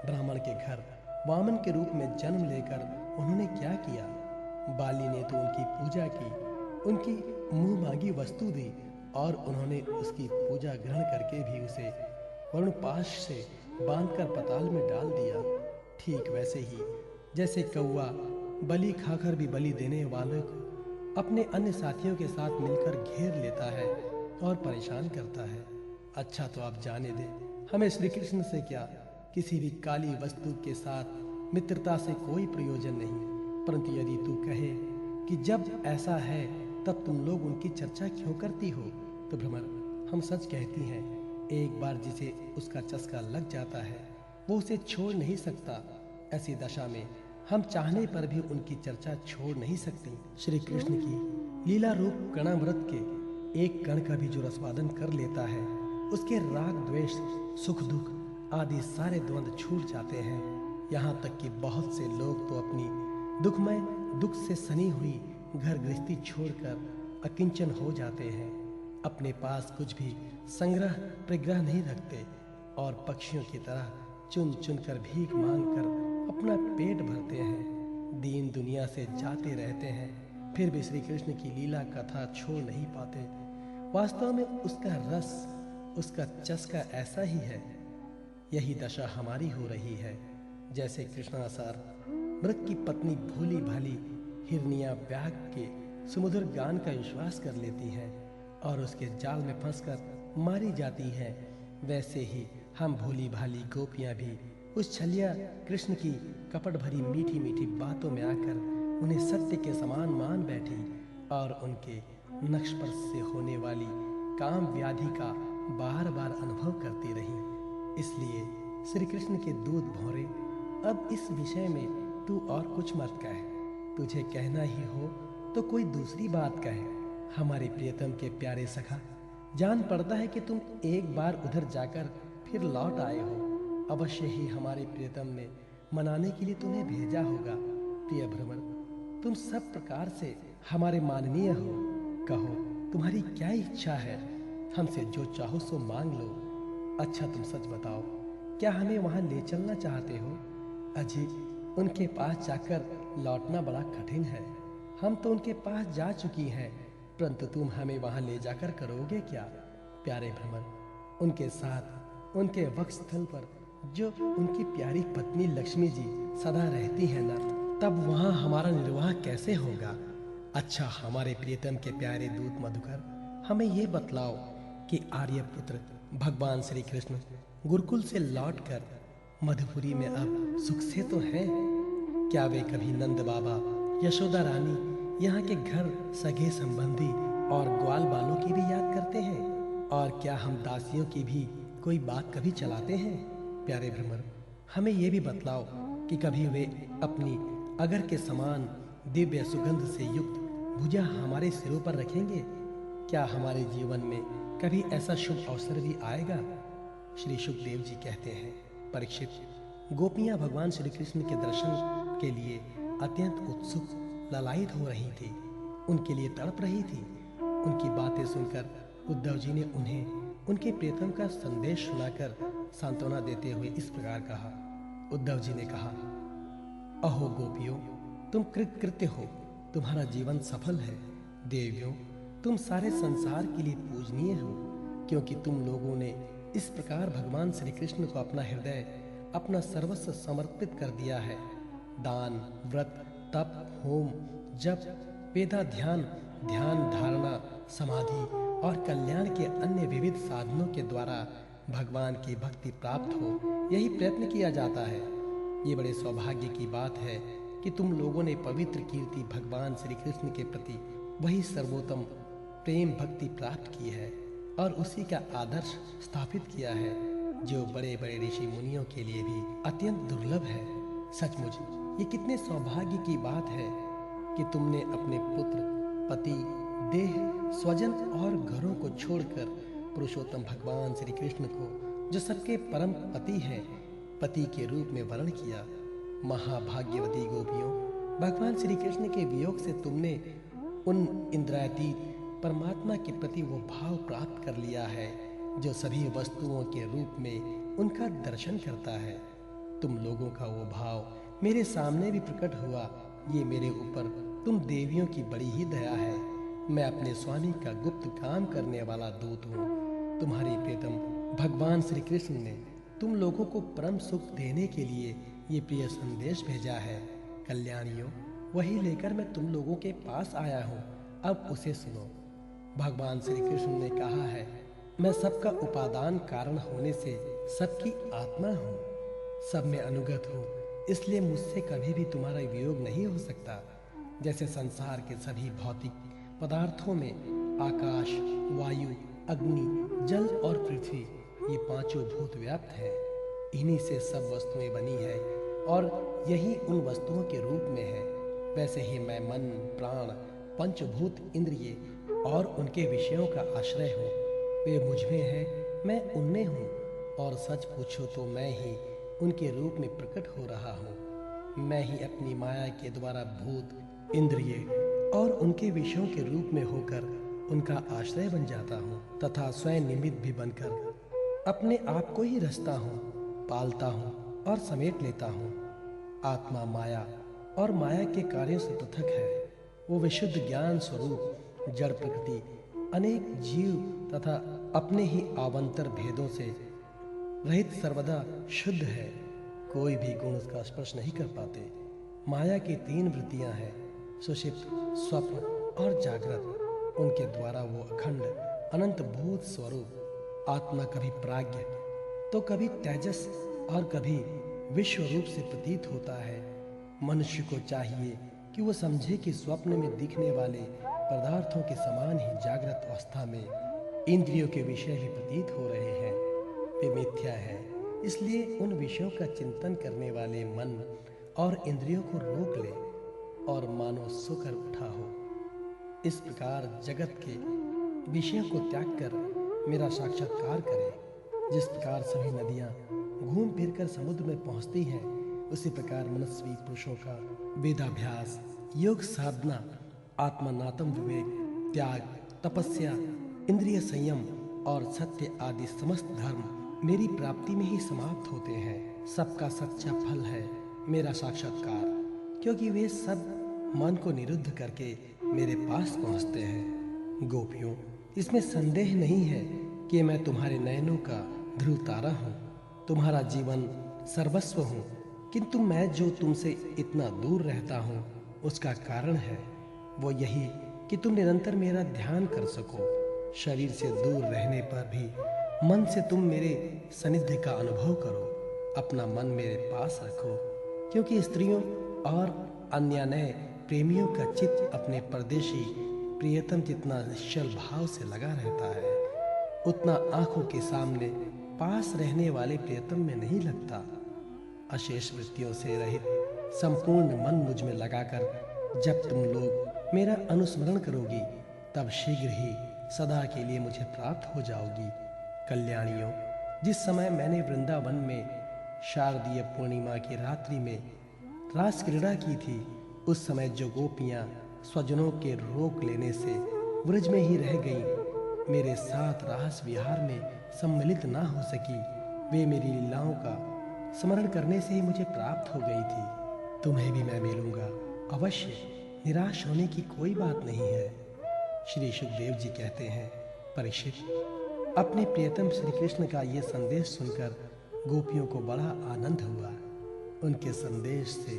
ब्राह्मण के घर वामन के रूप में जन्म लेकर उन्होंने क्या किया? बाली ने तो उनकी पूजा की, उनकी मुंह मांगी वस्तु दी, और उन्होंने उसकी पूजा ग्रहण करके भी उसे वरुणपाश से बांधकर पताल में डाल दिया। ठीक वैसे ही जैसे कौआ बलि खाकर भी बलि देने वाले को अपने अन्य साथियों के साथ मिलकर घेर लेता है और परेशान करता है। अच्छा, तो आप जाने दे, हमें श्री कृष्ण से क्या, किसी भी काली वस्तु के साथ मित्रता से कोई प्रयोजन नहीं। परंतु यदि तू कहे कि जब ऐसा है तब तुम लोग उनकी चर्चा क्यों करती हो, तो भ्रमर, हम सच कहती हैं, एक बार जिसे उसका चस्का लग जाता है वो उसे छोड़ नहीं सकता। ऐसी दशा में हम चाहने पर भी उनकी चर्चा छोड़ नहीं सकती। श्री कृष्ण की लीला रूप कणामृत के एक कण का भी जो रसवादन कर लेता है, उसके राग द्वेष, सुख दुख आदि सारे द्वंद्व छूट जाते हैं। यहाँ तक कि बहुत से लोग तो अपनी दुखमय दुख से सनी हुई घर गृहस्थी छोड़कर अकिंचन हो जाते हैं। अपने पास कुछ भी संग्रह प्रग्रह नहीं रखते और पक्षियों की तरह चुन चुन कर भीख मांग कर अपना पेट भरते हैं। दीन दुनिया से जाते रहते हैं, फिर भी श्री कृष्ण की लीला कथा छोड़ नहीं पाते। वास्तव में उसका रस, उसका चस्का ऐसा ही है। यही दशा हमारी हो रही है। जैसे कृष्णासार मृग की पत्नी भोली भाली हिरनिया व्याघ के सुमधुर गान का विश्वास कर लेती है और उसके जाल में फंसकर मारी जाती है, वैसे ही हम भोली भाली गोपियां भी उस छलिया कृष्ण की कपट भरी मीठी मीठी बातों में आकर उन्हें सत्य के समान मान बैठी और उनके नक्शस्पर्श से होने वाली काम व्याधि का बार बार अनुभव करती रही। इसलिए श्री कृष्ण के दूध भौरे, अब इस विषय में तू और कुछ मत कह। तुझे कहना ही हो तो कोई दूसरी बात कहे। हमारे प्रियतम के प्यारे सखा, जान पड़ता है कि तुम एक बार उधर जाकर फिर लौट आए हो। अवश्य ही हमारे प्रियतम ने मनाने के लिए तुम्हें भेजा होगा। प्रिय भ्रमर, तुम सब प्रकार से हमारे माननीय हो। कहो, तुम्हारी क्या इच्छा है? हमसे जो चाहो सो मांग लो। अच्छा, तुम सच बताओ, क्या हमें वहां ले चलना चाहते हो? अजी, उनके पास जाकर लौटना बड़ा कठिन है। हम तो उनके पास जा चुकी हैं, परंतु तुम हमें वहां ले जाकर करोगे क्या? प्यारे भ्रमर, उनके साथ उनके वक्षस्थल पर जो उनकी प्यारी पत्नी लक्ष्मी जी सदा रहती है ना, तब वहां हमारा निर्वाह कैसे होगा? अच्छा, हमारे प्रियतम के प्यारे दूत मधुकर, हमें ये बतलाओ कि आर्यपुत्र भगवान श्री कृष्ण गुरुकुल से लौटकर मधुपुरी में अब सुख से तो हैं? क्या वे कभी नंद बाबा, यशोदा रानी, यहाँ के घर सगे संबंधी और ग्वाल बालों की भी याद करते हैं? और क्या हम दासियों की भी कोई बात कभी चलाते हैं? प्यारे भ्रमर, हमें ये भी बतलाओ कि कभी वे अपनी अगर के समान दिव्य सुगंध से युक्त भुजा हमारे सिरों पर रखेंगे? क्या हमारे जीवन में कभी ऐसा शुभ अवसर भी आएगा? श्री सुखदेव जी कहते हैं, परीक्षित, गोपियां भगवान श्री कृष्ण के दर्शन के लिए अत्यंत उत्सुक ललायित हो रही थी, उनके लिए तड़प रही थी। उनकी बातें सुनकर उद्धव जी ने उन्हें उनके प्रियतम का संदेश सुनाकर सांत्वना देते हुए इस प्रकार कहा। उद्धव जी ने कहा, अहो गोपियों, तुम कृतकृत्य हो, तुम्हारा जीवन सफल है। देवियों, तुम सारे संसार के लिए पूजनीय हो, क्योंकि तुम लोगों ने इस प्रकार भगवान श्री कृष्ण को अपना हृदय, अपना सर्वस्व समर्पित कर दिया है। दान, व्रत, तप, होम, जप, वेदा ध्यान, धारणा, समाधि और कल्याण के अन्य विविध साधनों के द्वारा भगवान की भक्ति प्राप्त हो, यही प्रयत्न किया जाता है। ये बड़े सौभाग्य की बात है कि तुम लोगों ने पवित्र कीर्ति भगवान श्री कृष्ण के प्रति वही सर्वोत्तम प्रेम भक्ति प्राप्त की है और उसी का आदर्श स्थापित किया है, जो बड़े बड़े ऋषि मुनियों के लिए भी अत्यंत दुर्लभ है। सचमुच ये कितने सौभाग्य की बात है कि तुमने अपने पुत्र, पति, देह, स्वजन और घरों को छोड़कर पुरुषोत्तम भगवान श्री कृष्ण को, जो सबके परम पति हैं, पति के रूप में वर्ण किया। महाभाग्यवती गोपियों, भगवान श्री कृष्ण के वियोग से तुमने उन इंद्रियातीत परमात्मा के प्रति वो भाव प्राप्त कर लिया है जो सभी वस्तुओं के रूप में उनका दर्शन करता है। तुम लोगों का वो भाव मेरे सामने भी प्रकट हुआ। ये मेरे ऊपर तुम देवियों की बड़ी ही दया है। मैं अपने स्वामी का गुप्त काम करने वाला दूत हूँ। तुम्हारी प्रियतम भगवान श्री कृष्ण ने तुम लोगों को परम सुख देने के लिए ये प्रिय संदेश भेजा है। कल्याणियों, वही लेकर मैं तुम लोगों के पास आया हूँ। अब उसे सुनो। भगवान श्री कृष्ण ने कहा है, मैं सबका उपादान कारण होने से सबकी आत्मा हूँ, सब में अनुगत हूँ, इसलिए मुझसे कभी भी तुम्हारा वियोग नहीं हो सकता। जैसे संसार के सभी भौतिक पदार्थों में आकाश, वायु, अग्नि, जल और पृथ्वी, ये पांचों भूत व्याप्त हैं। इन्हीं से सब वस्तुएं बनी है और यही उन वस्तुओं के रूप में है। वैसे ही मैं मन, प्राण, पंचभूत, इंद्रिय और उनके विषयों का आश्रय हूँ। वे मुझ में हैं, मैं उनमें हूँ। और सच पूछो तो मैं ही उनके रूप में प्रकट हो रहा हूँ। मैं ही अपनी माया के द्वारा भूत, इंद्रिय और उनके विषयों के रूप में होकर उनका आश्रय बन जाता हूँ तथा स्वयं निमित्त भी बनकर अपने आप को ही रचता हूँ, पालता हूँ और समेट लेता हूँ। आत्मा माया और माया के कार्यों से पृथक है। वो विशुद्ध ज्ञान स्वरूप जड़ प्रकृति, अनेक जीव तथा अपने ही आवंतर भेदों से रहित सर्वदा शुद्ध है। कोई भी गुण उसका स्पर्श नहीं कर पाते। माया की 3 वृत्तियां हैं, सुषुप्त, स्वप्न और जागृत। उनके द्वारा वो अखंड अनंत भूत स्वरूप आत्मा कभी प्राज्ञ तो कभी तेजस और कभी विश्व रूप से प्रतीत होता है। मनुष्य को चाहिए कि वो समझे कि स्वप्न में दिखने वाले पदार्थों के समान ही जागृत अवस्था में इंद्रियों के विषय भी प्रतीत हो रहे हैं। वे मिथ्या है, इसलिए उन विषयों का चिंतन करने वाले मन और इंद्रियों को रोक ले और मानो सोकर उठा हो। इस प्रकार जगत के विषयों को त्याग कर मेरा साक्षात्कार करे। जिस प्रकार सभी नदियां घूम फिरकर समुद्र में पहुंचती हैं, उसी प्रकार मनस्वी पुरुषों का वेदाभ्यास, योग साधना, आत्मनात्म विवेक, त्याग, तपस्या, इंद्रिय संयम और सत्य आदि समस्त धर्म मेरी प्राप्ति में ही समाप्त होते हैं। सबका सच्चा फल है मेरा साक्षात्कार, क्योंकि वे सब मन को निरुद्ध करके मेरे पास पहुंचते हैं। गोपियों, इसमें संदेह नहीं है कि मैं तुम्हारे नयनों का ध्रुव तारा हूँ, तुम्हारा जीवन सर्वस्व हूँ। किंतु मैं जो तुमसे इतना दूर रहता हूँ, उसका कारण है वो यही कि तुम निरंतर मेरा ध्यान कर सको। शरीर से दूर रहने पर भी मन से तुम मेरे सानिध्य का अनुभव करो। अपना मन मेरे पास रखो, क्योंकि स्त्रियों और अन्य नए प्रेमियों का चित्त अपने परदेशी प्रियतम जितना निश्चल भाव से लगा रहता है, उतना आंखों के सामने पास रहने वाले प्रियतम में नहीं लगता। अशेष वृत्तियों से रहित संपूर्ण मन मुझ में लगाकर जब तुम लोग मेरा अनुस्मरण करोगी, तब शीघ्र ही सदा के लिए मुझे प्राप्त हो जाओगी। कल्याणियों, जिस समय मैंने वृंदावन में शारदीय पूर्णिमा की रात्रि में रास क्रीड़ा की थी, उस समय जो गोपियां स्वजनों के रोक लेने से व्रज में ही रह गईं, मेरे साथ रास विहार में सम्मिलित ना हो सकी, वे मेरी लीलाओं का स्मरण करने से ही मुझे प्राप्त हो गई थी। तुम्हें भी मैं मिलूंगा अवश्य, निराश होने की कोई बात नहीं है। श्री सुखदेव जी कहते हैं, परीक्षित, अपने प्रियतम श्री कृष्ण का यह संदेश सुनकर गोपियों को बड़ा आनंद हुआ। उनके संदेश से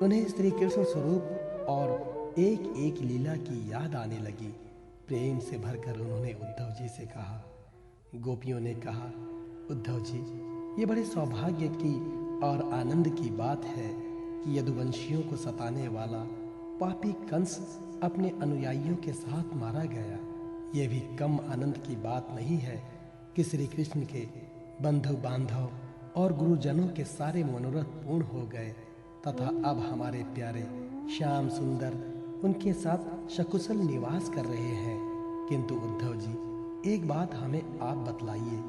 उन्हें श्री कृष्ण स्वरूप और एक एक लीला की याद आने लगी। प्रेम से भरकर उन्होंने उद्धव जी से कहा। गोपियों ने कहा, उद्धव जी, ये बड़े सौभाग्य की और आनंद की बात है कि यदुवंशियों को सताने वाला पापी कंस अपने अनुयायियों के साथ मारा गया। ये भी कम आनंद की बात नहीं है कि श्री कृष्ण के बंधु बांधव और गुरुजनों के सारे मनोरथ पूर्ण हो गए तथा अब हमारे प्यारे श्याम सुंदर उनके साथ सकुशल निवास कर रहे हैं। किंतु उद्धव जी, एक बात हमें आप बतलाइए।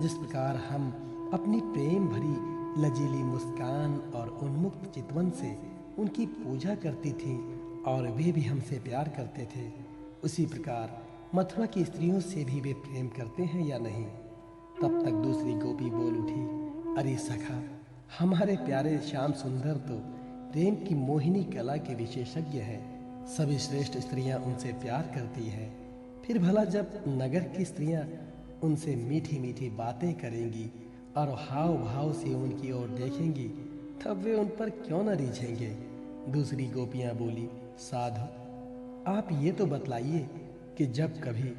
जिस प्रकार हम अपनी प्रेम भरी लजीली मुस्कान और उन्मुक्त चितवन से उनकी पूजा करती थीं और वे भी हमसे प्यार करते थे, उसी प्रकार मथुरा की स्त्रियों से भी वे प्रेम करते हैं या नहीं? तब तक दूसरी गोपी बोल उठी, अरे सखा, हमारे प्यारे श्याम सुंदर तो प्रेम की मोहिनी कला के विशेषज्ञ हैं। सभी श्रेष्ठ स्त्रियां उनसे प्यार करती हैं। फिर भला जब नगर की स्त्रियां उनसे मीठी मीठी बातें करेंगी और हाव भाव से उनकी ओर देखेंगी, तब वे उन पर क्यों न रीझेंगे? दूसरी गोपियां बोली, साधु, आप ये तो बतलाइए कि जब कभी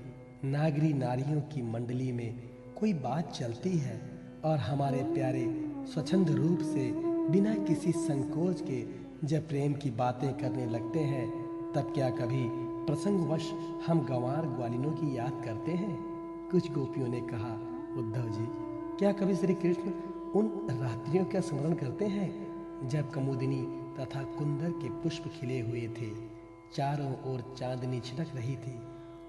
नागरी नारियों की मंडली में कोई बात चलती है और हमारे प्यारे स्वच्छंद रूप से बिना किसी संकोच के जब प्रेम की बातें करने लगते हैं, तब क्या कभी प्रसंगवश हम गंवार ग्वालिनों की याद करते हैं? कुछ गोपियों ने कहा, उद्धव जी, क्या कभी श्री कृष्ण उन रात्रियों का स्मरण करते हैं जब कमुदिनी तथा कुंदर के पुष्प खिले हुए थे, चारों ओर चांदनी छिटक रही थी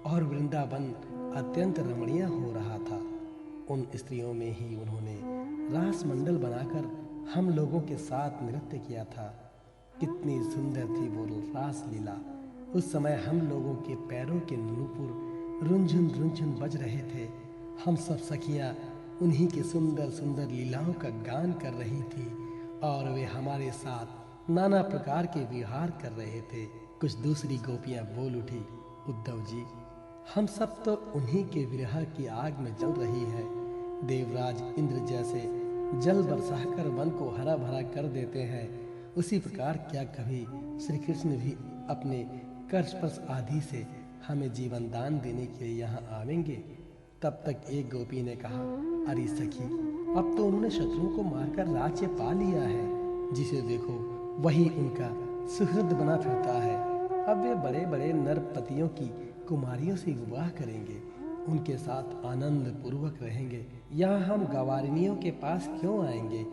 और वृंदावन अत्यंत रमणीय हो रहा था? उन स्त्रियों में ही उन्होंने रास मंडल बनाकर हम लोगों के साथ नृत्य किया था। कितनी सुंदर थी वो रास लीला। उस समय हम लोगों के पैरों के नूपुर रुंझुन रुंझुन बज रहे थे। हम सब सखियां उन्हीं की सुंदर सुंदर लीलाओं का गान कर रही थी और वे हमारे साथ नाना प्रकार के विहार कर रहे थे। कुछ दूसरी गोपियां बोल उठी, उद्धव जी, हम सब तो उन्हीं के विरह की आग में जल रही हैं। देवराज इंद्र जैसे जल बरसाकर वन को हरा भरा कर देते हैं, उसी प्रकार क्या कभी श्री कृष्ण भी अपने कर्षस्पर्श आदि से हमें जीवन दान देने के लिए यहाँ आवेंगे? तब तक एक गोपी ने कहा, अरे सखी, अब तो उन्होंने शत्रुओं को मारकर राज्य पा लिया है। जिसे देखो वही उनका सुहृद बना फिरता है। अब वे बड़े बड़े नरपतियों की कुमारियों से विवाह करेंगे, उनके साथ आनंद पूर्वक रहेंगे। यहाँ हम गवारिनियों के पास क्यों आएंगे?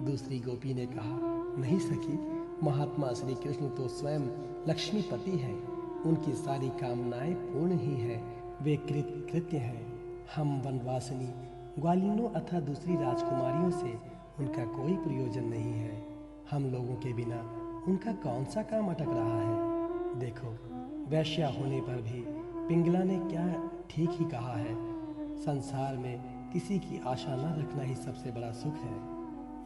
दूसरी गोपी ने कहा, नहीं सखी, महात्मा श्री कृष्ण तो स्वयं लक्ष्मीपति हैं, उनकी सारी कामनाएं पूर्ण ही हैं, वे कृत्य हैं। हम वनवासिनी ग्वालिनों अथवा दूसरी राजकुमारियों से उनका कोई प्रयोजन नहीं है। हम लोगों के बिना उनका कौन सा काम अटक रहा है? देखो, वैश्या होने पर भी पिंगला ने क्या ठीक ही कहा है, संसार में किसी की आशा न रखना ही सबसे बड़ा सुख है।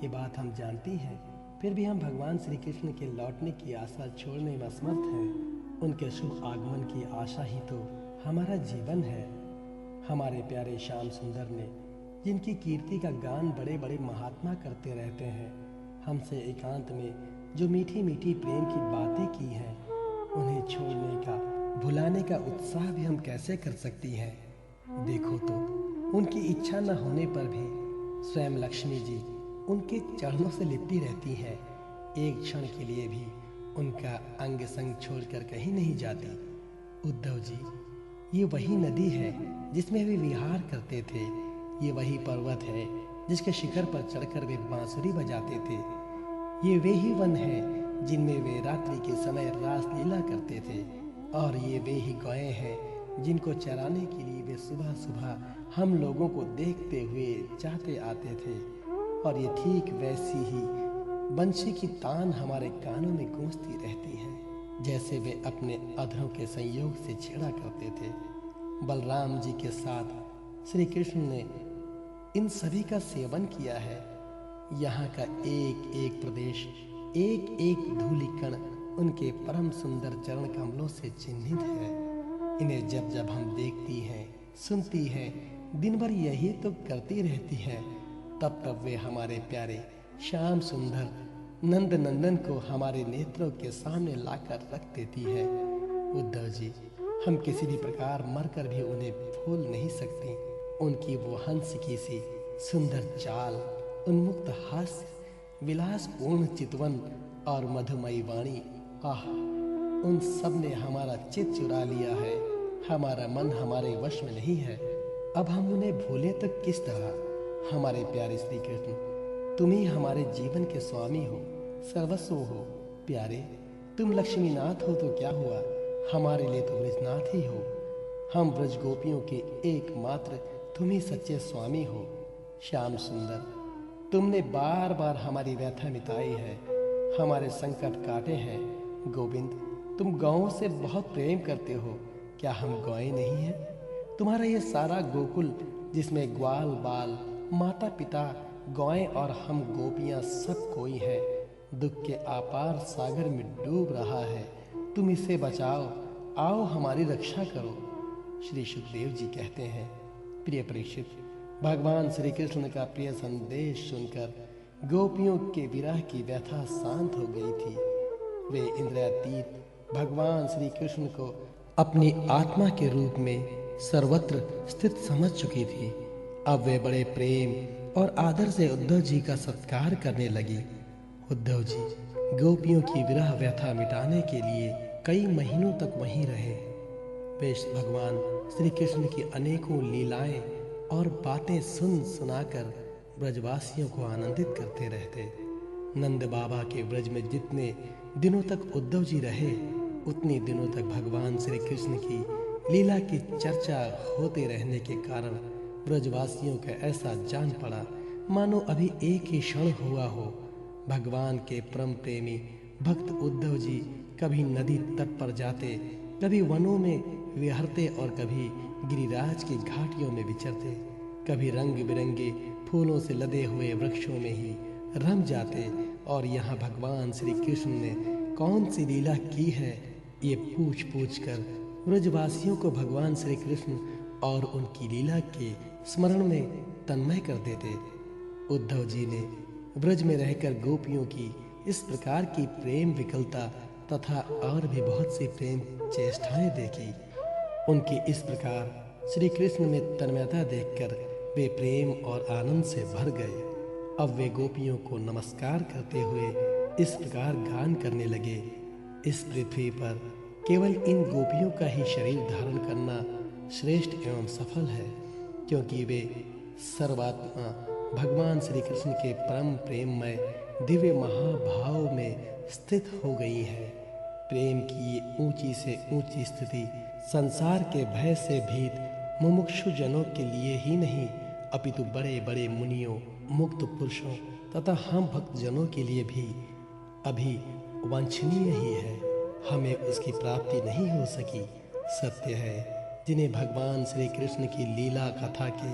ये बात हम जानती हैं, फिर भी हम भगवान श्री कृष्ण के लौटने की आशा छोड़ने में असमर्थ हैं। उनके शुभ आगमन की आशा ही तो हमारा जीवन है। हमारे प्यारे श्याम सुंदर ने, जिनकी कीर्ति का गान बड़े बड़े महात्मा करते रहते हैं, हमसे एकांत में जो मीठी मीठी प्रेम की बातें की हैं, उन्हें छोड़ने का, भुलाने का उत्साह भी हम कैसे कर सकती हैं? देखो तो, उनकी इच्छा न होने पर भी स्वयं लक्ष्मी जी उनके चरणों से लिपटी रहती हैं। एक क्षण के लिए भी उनका अंग संग छोड़कर कहीं नहीं जाती। उद्धव जी, ये वही नदी है जिसमें वे विहार करते थे। ये वही पर्वत है जिसके शिखर पर चढ़कर वे बांसुरी बजाते थे। ये वे ही वन है जिनमें वे रात्रि के समय रास लीला करते थे। और ये वे ही गौएं हैं जिनको चराने के लिए वे सुबह सुबह हम लोगों को देखते हुए चाहते आते थे। और ये ठीक वैसी ही बंशी की तान हमारे कानों में गूंजती रहती है, जैसे वे अपने अधरों के संयोग से छेड़ा करते थे। बलराम जी के साथ श्री कृष्ण ने इन सभी का सेवन किया है। यहाँ का एक एक प्रदेश, एक एक धूलि कण उनके परम सुंदर चरण कमलों से चिन्हित है। इन्हें जब जब हम देखती हैं, सुनती हैं, दिन भर यही तो करती रहती हैं, तब तब वे हमारे प्यारे श्याम सुंदर नंद नंदन को हमारे नेत्रों के सामने लाकर रख देती है। उद्धव जी, हम किसी भी प्रकार मरकर भी उन्हें भूल नहीं सकती। उनकी वो हंसिकी सी सुंदर चाल, उन्मुक्त हास्य, विलासपूर्ण चितवन और मधुमयी वाणी, आह, उन सब ने हमारा चित्त चुरा लिया है। हमारा मन हमारे वश में नहीं है। अब हम उन्हें भूले तो किस तरह? हमारे प्यारे श्री कृष्ण, तुम ही हमारे जीवन के स्वामी हो, सर्वस्व हो। प्यारे, तुम लक्ष्मीनाथ हो तो क्या हुआ, हमारे लिए तो ब्रजनाथ ही हो। हम ब्रज गोपियों के एकमात्र तुम ही सच्चे स्वामी हो। श्याम सुंदर, तुमने बार बार हमारी व्यथा मिटाई है, हमारे संकट काटे हैं। गोविंद, तुम गौओं से बहुत प्रेम करते हो, क्या हम गौएं नहीं हैं? तुम्हारा ये सारा गोकुल जिसमें ग्वाल बाल, माता पिता, गौएं और हम गोपियां सब कोई हैं, दुख के अपार सागर में डूब रहा है। तुम इसे बचाओ, आओ हमारी रक्षा करो। श्री सुखदेव जी कहते हैं, प्रिय परीक्षित, भगवान श्री कृष्ण का प्रिय संदेश सुनकर गोपियों के विरह की व्यथा शांत हो गई थी। वे इंद्रियातीत भगवान श्री कृष्ण को अपनी आत्मा के रूप में सर्वत्र स्थित समझ चुकी थी। अब वे बड़े प्रेम और आदर से उद्धव जी का सत्कार करने लगी। उद्धव जी गोपियों की विरह व्यथा मिटाने के लिए कई महीनों तक वहीं रहे। वे भगवान श्री कृष्ण की अनेकों लीलाएं और बातें सुन सुनाकर ब्रजवासियों को आनंदित करते रहते। नंद बाबा के ब्रज में जितने दिनों तक उद्धव जी रहे, उतने दिनों तक भगवान श्री कृष्ण की लीला की चर्चा होते रहने के कारण ब्रजवासियों का ऐसा जान पड़ा मानो अभी एक ही क्षण हुआ हो। भगवान के परम प्रेमी भक्त उद्धव जी कभी नदी तट पर जाते, कभी वनों में विहरते और कभी गिरिराज की घाटियों में विचरते, कभी रंग बिरंगे फूलों से लदे हुए वृक्षों में ही रम जाते और यहाँ भगवान श्री कृष्ण ने कौन सी लीला की है ये पूछ पूछ कर ब्रजवासियों को भगवान श्री कृष्ण और उनकी लीला के स्मरण में तन्मय कर देते। उद्धव जी ने ब्रज में रहकर गोपियों की इस प्रकार की प्रेम विकलता तथा और भी बहुत सी प्रेम चेष्टाएं देखी। उनकी इस प्रकार श्री कृष्ण में तन्मयता देखकर वे प्रेम और आनंद से भर गए। अब वे गोपियों को नमस्कार करते हुए इस प्रकार गान करने लगे। इस पृथ्वी पर केवल इन गोपियों का ही शरीर धारण करना श्रेष्ठ एवं सफल है, क्योंकि वे सर्वात्मा भगवान श्री कृष्ण के परम प्रेममय दिव्य महाभाव में स्थित हो गई है। प्रेम की ये ऊंची से ऊंची स्थिति संसार के भय से भीत मुमुक्षु जनों के लिए ही नहीं, अपितु बड़े बड़े मुनियों, मुक्त पुरुषों तथा हम भक्त जनों के लिए भी अभी वांछनीय ही है। हमें उसकी प्राप्ति नहीं हो सकी। सत्य है, जिन्हें भगवान श्री कृष्ण की लीला कथा के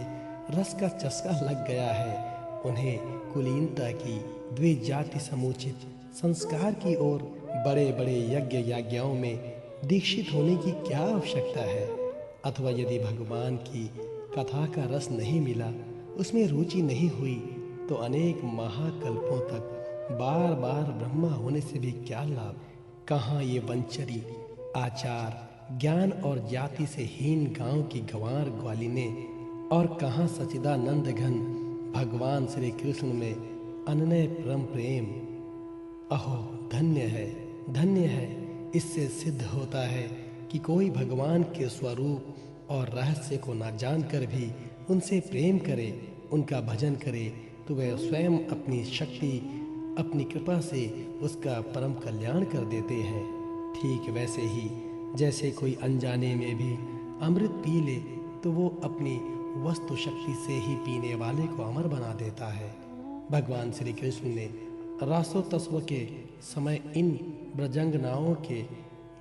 रस का चस्का लग गया है, उन्हें कुलीनता की द्विजाति समुचित संस्कार की ओर बड़े बड़े यज्ञ याज्ञाओं में दीक्षित होने की क्या आवश्यकता है। अथवा यदि भगवान की कथा का रस नहीं मिला, उसमें रुचि नहीं हुई, तो अनेक महाकल्पों तक बार बार ब्रह्मा होने से भी क्या लाभ। कहाँ ये वंचरी आचार ज्ञान और जाति से हीन गांव की गंवार ग्वालिने, और कहाँ सच्चिदानंद घन भगवान श्री कृष्ण में अनन्य परम प्रेम। अहो धन्य है, धन्य है। इससे सिद्ध होता है कि कोई भगवान के स्वरूप और रहस्य को ना जानकर भी उनसे प्रेम करे, उनका भजन करे, तो वह स्वयं अपनी शक्ति अपनी कृपा से उसका परम कल्याण कर देते हैं। ठीक वैसे ही जैसे कोई अनजाने में भी अमृत पी ले तो वो अपनी वस्तु शक्ति से ही पीने वाले को अमर बना देता है। भगवान श्री कृष्ण ने रासोत्सव के समय इन ब्रजंगनाओं के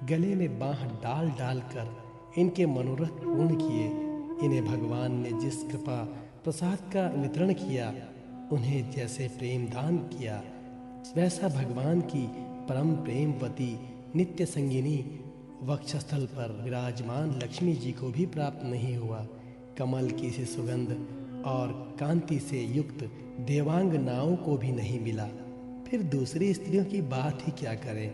गले में बाँह डाल डाल कर इनके मनोरथ पूर्ण किए। इन्हें भगवान ने जिस कृपा प्रसाद का वितरण किया, उन्हें जैसे प्रेम दान किया, वैसा भगवान की परम प्रेमवती नित्य संगिनी वक्षस्थल पर विराजमान लक्ष्मी जी को भी प्राप्त नहीं हुआ। कमल की सी सुगंध और कांति से युक्त देवांग नाओं को भी नहीं मिला। फिर दूसरी स्त्रियों की बात ही क्या करें।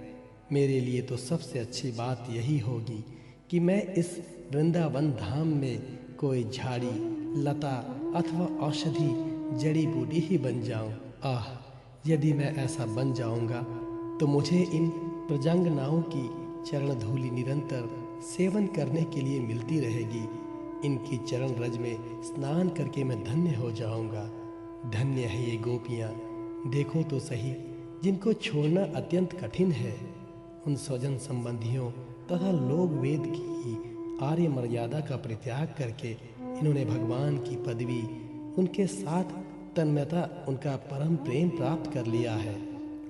मेरे लिए तो सबसे अच्छी बात यही होगी कि मैं इस वृंदावन धाम में कोई झाड़ी लता अथवा औषधि जड़ी बूटी ही बन जाऊं। आह, यदि मैं ऐसा बन जाऊंगा तो मुझे इन प्रजंगनाओं की चरण धूलि निरंतर सेवन करने के लिए मिलती रहेगी। इनकी चरण रज में स्नान करके मैं धन्य हो जाऊंगा। धन्य है ये गोपियाँ, देखो तो सही, जिनको छोड़ना अत्यंत कठिन है। उन स्वजन संबंधियों तथा लोक वेद की आर्य मर्यादा का परित्याग करके इन्होंने भगवान की पदवी, उनके साथ तन्मयता, उनका परम प्रेम प्राप्त कर लिया है।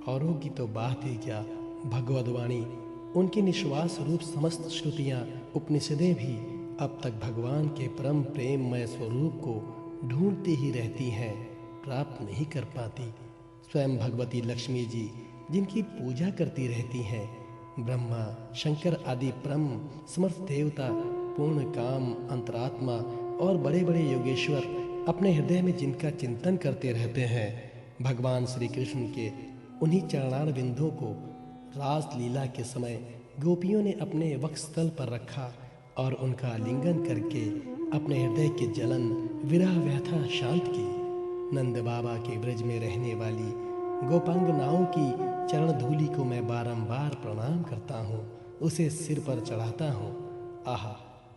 औरों की तो बात ही क्या, भगवद्वाणी, उनके निश्वास रूप समस्त श्रुतियाँ, उपनिषदें भी अब तक भगवान के परम प्रेममय स्वरूप को ढूंढती ही रहती हैं, प्राप्त नहीं कर पाती। स्वयं भगवती लक्ष्मी जी जिनकी पूजा करती रहती हैं, ब्रह्मा शंकर आदि परम समर्थ देवता, पूर्ण काम अंतरात्मा और बड़े बड़े योगेश्वर अपने हृदय में जिनका चिंतन करते रहते हैं, भगवान श्री कृष्ण के उन्हीं चरणार बिंदुओं को रास लीला के समय गोपियों ने अपने वक्षस्थल पर रखा और उनका आलिंगन करके अपने हृदय के जलन विरह व्यथा शांत की। नंद बाबा के ब्रज में रहने वाली गोपांगनाओं की चरण धूलि को मैं बारंबार प्रणाम करता हूँ, उसे सिर पर चढ़ाता हूँ। आहा,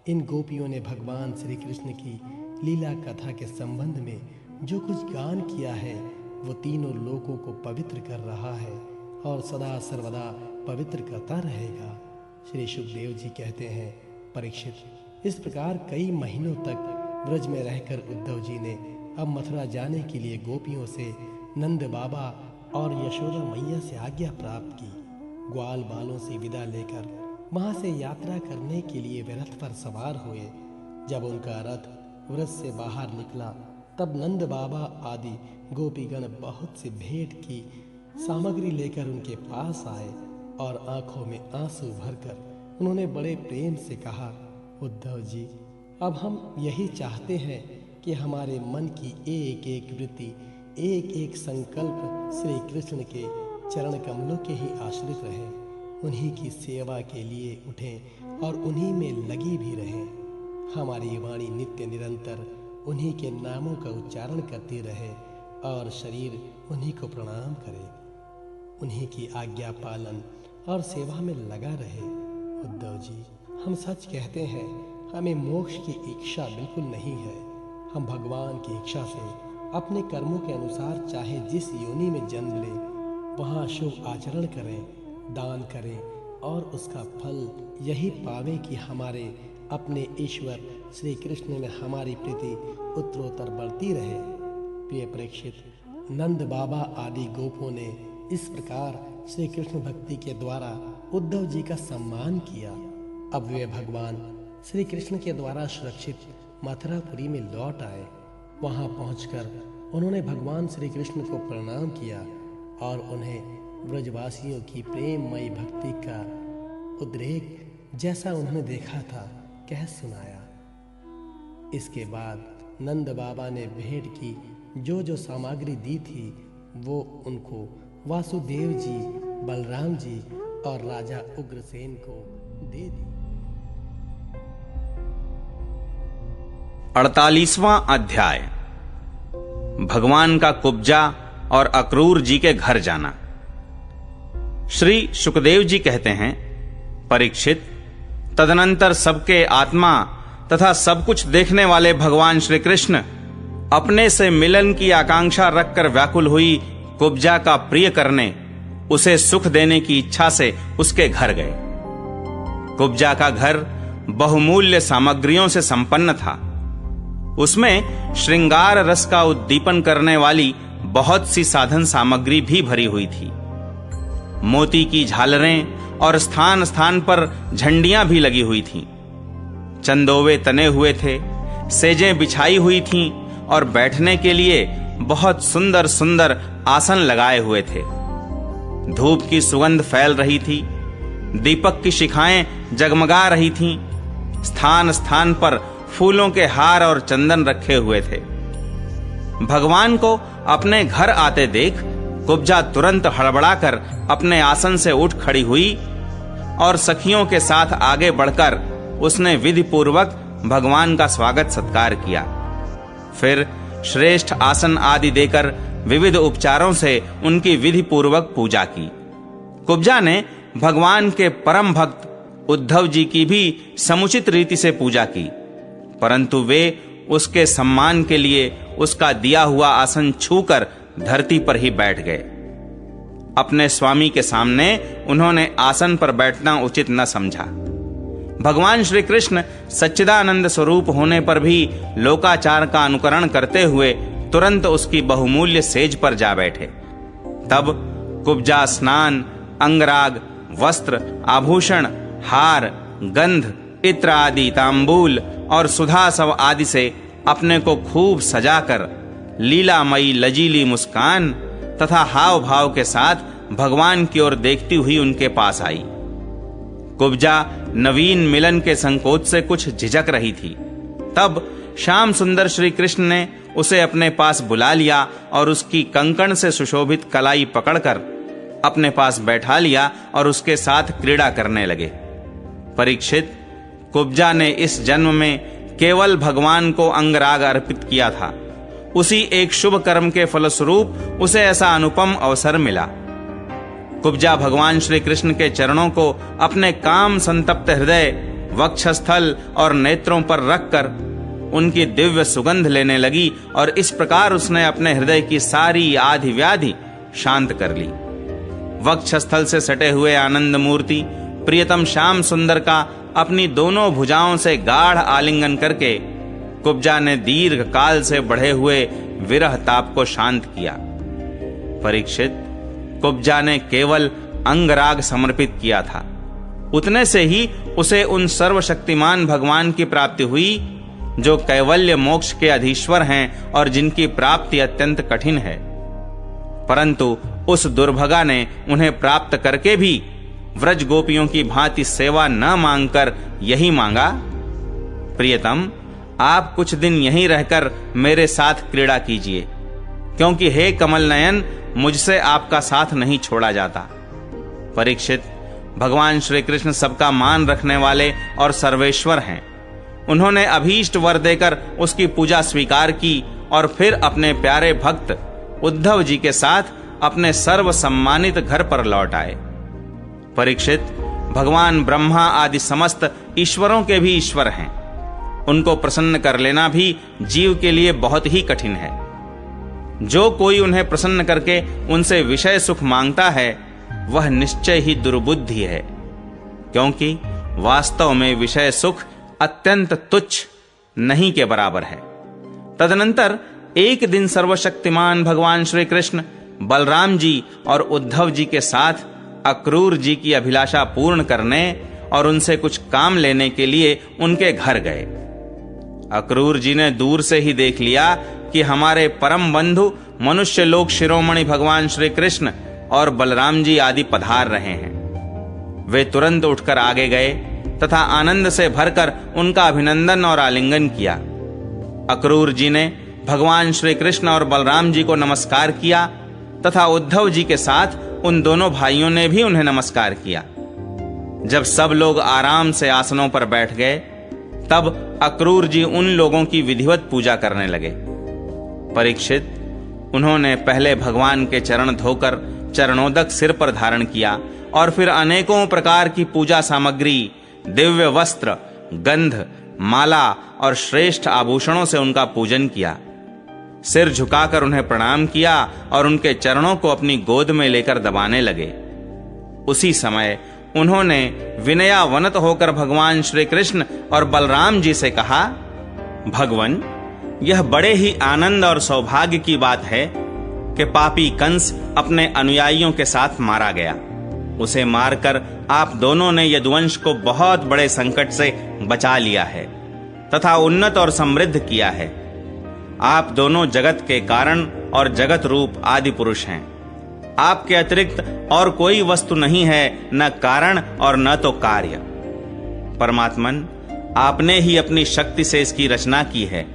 इन गोपियों ने भगवान श्री कृष्ण की लीला कथा के संबंध में जो कुछ गान किया है, वो तीनों लोकों को पवित्र कर रहा है और सदा सर्वदा पवित्र करता रहेगा। श्री सुखदेव जी कहते हैं, परीक्षित, इस प्रकार कई महीनों तक ब्रज में रहकर उद्धव जी ने अब मथुरा जाने के लिए गोपियों से, नंद बाबा और यशोदा मैया से आज्ञा प्राप्त की। ग्वाल बालों से विदा लेकर वहां से यात्रा करने के लिए वे रथ पर सवार हुए। जब उनका रथ व्रज से बाहर निकला तब नंद बाबा आदि गोपीगण बहुत सी भेंट की सामग्री लेकर उनके पास आए और आंखों में आंसू भरकर उन्होंने बड़े प्रेम से कहा, उद्धव जी, अब हम यही चाहते हैं कि हमारे मन की एक एक वृत्ति, एक एक संकल्प श्री कृष्ण के चरण कमलों के ही आश्रित रहे, उन्हीं की सेवा के लिए उठें और उन्हीं में लगी भी रहें। हमारी वाणी नित्य निरंतर उन्हीं के नामों का उच्चारण करती रहे और शरीर उन्हीं को प्रणाम करे, उन्हीं की आज्ञा पालन और सेवा में लगा रहे। उद्धव जी, हम सच कहते हैं, हमें मोक्ष की इच्छा बिल्कुल नहीं है। हम भगवान की इच्छा से अपने कर्मों के अनुसार चाहे जिस योनि में जन्म लें, वहाँ शुभ आचरण करें, दान करें और उसका फल यही पावे कि हमारे अपने ईश्वर श्री कृष्ण में हमारी प्रीति उत्तरोत्तर बढ़ती रहे। प्रिय परीक्षित, नंद बाबा आदि गोपों ने इस प्रकार श्री कृष्ण भक्ति के द्वारा उद्धव जी का सम्मान किया। अब वे भगवान श्री कृष्ण के द्वारा सुरक्षित मथुरापुरी में लौट आए। वहां पहुंचकर उन्होंने भगवान श्री कृष्ण को प्रणाम किया और उन्हें ब्रजवासियों की प्रेममयी भक्ति का उद्रेक जैसा उन्होंने देखा था कह सुनाया। इसके बाद नंद बाबा ने भेंट की जो सामग्री दी थी वो उनको वासुदेव जी, बलराम जी और राजा उग्रसेन को दे दी। 48वां अध्याय। भगवान का कुब्जा और अक्रूर जी के घर जाना। श्री सुखदेव जी कहते हैं, परीक्षित, तदनंतर सबके आत्मा तथा सब कुछ देखने वाले भगवान श्री कृष्ण अपने से मिलन की आकांक्षा रखकर व्याकुल हुई कुब्जा का प्रिय करने, उसे सुख देने की इच्छा से उसके घर गए। कुब्जा का घर बहुमूल्य सामग्रियों से संपन्न था। उसमें श्रृंगार रस का उद्दीपन करने वाली बहुत सी साधन सामग्री भी भरी हुई थी। मोती की झालरें और स्थान स्थान पर झंडियां भी लगी हुई थीं। चंदोवे तने हुए थे, सेजें बिछाई हुई थीं और बैठने के लिए बहुत सुंदर सुंदर आसन लगाए हुए थे। धूप की सुगंध फैल रही थी, दीपक की शिखाएं जगमगा रही थीं। स्थान स्थान पर फूलों के हार और चंदन रखे हुए थे। भगवान को अपने घर आते देख कुब्जा तुरंत हड़बड़ाकर अपने आसन से उठ खड़ी हुई और सखियों के साथ आगे बढ़कर उसने विधि पूर्वक भगवान का स्वागत सत्कार किया। फिर श्रेष्ठ आसन आदि देकर विविध उपचारों से उनकी विधि पूर्वक पूजा की। कुब्जा ने भगवान के परम भक्त उद्धव जी की भी समुचित रीति से पूजा की, परंतु वे उसके सम्मान के लिए उसका दिया हुआ आसन छूकर धरती पर ही बैठ गए। अपने स्वामी के सामने उन्होंने आसन पर बैठना उचित न समझा। भगवान श्री कृष्ण सच्चिदानंद स्वरूप होने पर भी लोकाचार का अनुकरण करते हुए तुरंत उसकी बहुमूल्य सेज पर जा बैठे। तब कुब्जा स्नान, अंगराग, वस्त्र, आभूषण, हार, गंध, इत्र आदि, तांबूल और सुधासव आदि से अपने को खूब सजाकर लीलामयी लजीली मुस्कान तथा हाव भाव के साथ भगवान की ओर देखती हुई उनके पास आई। कुब्जा नवीन मिलन के संकोच से कुछ झिझक रही थी। तब श्याम सुंदर श्री कृष्ण ने उसे अपने पास बुला लिया और उसकी कंकण से सुशोभित कलाई पकड़कर अपने पास बैठा लिया और उसके साथ क्रीड़ा करने लगे। परीक्षित, कुब्जा ने इस जन्म में केवल भगवान को अंगराग अर्पित किया था। उसी एक शुभ कर्म के फलस्वरूप उसे ऐसा अनुपम अवसर मिला। कुब्जा भगवान श्री कृष्ण के चरणों को अपने काम संतप्त हृदय, वक्षस्थल और नेत्रों पर रखकर उनकी दिव्य सुगंध लेने लगी और इस प्रकार उसने अपने हृदय की सारी आधि व्याधि शांत कर ली। वक्षस्थल से सटे हुए आनंद मूर्ति प्रियतम श्याम सुंदर का अपनी दोनों भुजाओं से गाढ़ आलिंगन करके कुब्जा ने दीर्घ काल से बढ़े हुए विरह ताप को शांत किया। परीक्षित, कुब्जा ने केवल अंगराग समर्पित किया था, उतने से ही उसे उन सर्वशक्तिमान भगवान की प्राप्ति हुई जो कैवल्य मोक्ष के अधीश्वर हैं और जिनकी प्राप्ति अत्यंत कठिन है। परंतु उस दुर्भगा ने उन्हें प्राप्त करके भी व्रज गोपियों की भांति सेवा न मांगकर यही मांगा, प्रियतम, आप कुछ दिन यहीं रहकर मेरे साथ क्रीड़ा कीजिए, क्योंकि हे कमल नयन, मुझसे आपका साथ नहीं छोड़ा जाता। परीक्षित, भगवान श्री कृष्ण सबका मान रखने वाले और सर्वेश्वर हैं। उन्होंने अभीष्ट वर देकर उसकी पूजा स्वीकार की और फिर अपने प्यारे भक्त उद्धव जी के साथ अपने सर्व सम्मानित घर पर लौट आए। परीक्षित, भगवान ब्रह्मा आदि समस्त ईश्वरों के भी ईश्वर हैं। उनको प्रसन्न कर लेना भी जीव के लिए बहुत ही कठिन है। जो कोई उन्हें प्रसन्न करके उनसे विषय सुख मांगता है, वह निश्चय ही दुर्बुद्धि है, क्योंकि वास्तव में विषय सुख अत्यंत तुच्छ नहीं के बराबर है। तदनंतर एक दिन सर्वशक्तिमान भगवान श्री कृष्ण बलराम जी और उद्धव जी के साथ अक्रूर जी की अभिलाषा पूर्ण करने और उनसे कुछ काम लेने के लिए उनके घर गए। अक्रूर जी ने दूर से ही देख लिया कि हमारे परम बंधु मनुष्य लोक शिरोमणि भगवान श्री कृष्ण और बलराम जी आदि पधार रहे हैं। वे तुरंत उठकर आगे गए तथा आनंद से भरकर उनका अभिनंदन और आलिंगन किया। अक्रूर जी ने भगवान श्री कृष्ण और बलराम जी को नमस्कार किया तथा उद्धव जी के साथ उन दोनों भाइयों ने भी उन्हें नमस्कार किया। जब सब लोग आराम से आसनों पर बैठ गए, तब अक्रूर जी उन लोगों की विधिवत पूजा करने लगे। परीक्षित, उन्होंने पहले भगवान के चरण धोकर चरणोदक सिर पर धारण किया और फिर अनेकों प्रकार की पूजा सामग्री, दिव्य वस्त्र, गंध, माला और श्रेष्ठ आभूषणों से उनका पूजन किया। सिर झुकाकर उन्हें प्रणाम किया और उनके चरणों को अपनी गोद में लेकर दबाने लगे। उसी समय उन्होंने विनयावनत होकर भगवान श्री कृष्ण और बलराम जी से कहा, भगवन, यह बड़े ही आनंद और सौभाग्य की बात है कि पापी कंस अपने अनुयायियों के साथ मारा गया। उसे मारकर आप दोनों ने यदुवंश को बहुत बड़े संकट से बचा लिया है तथा उन्नत और समृद्ध किया है। आप दोनों जगत के कारण और जगत रूप आदि पुरुष हैं। आपके अतिरिक्त और कोई वस्तु नहीं है, न कारण और न तो कार्य। परमात्मन, आपने ही अपनी शक्ति से इसकी रचना की है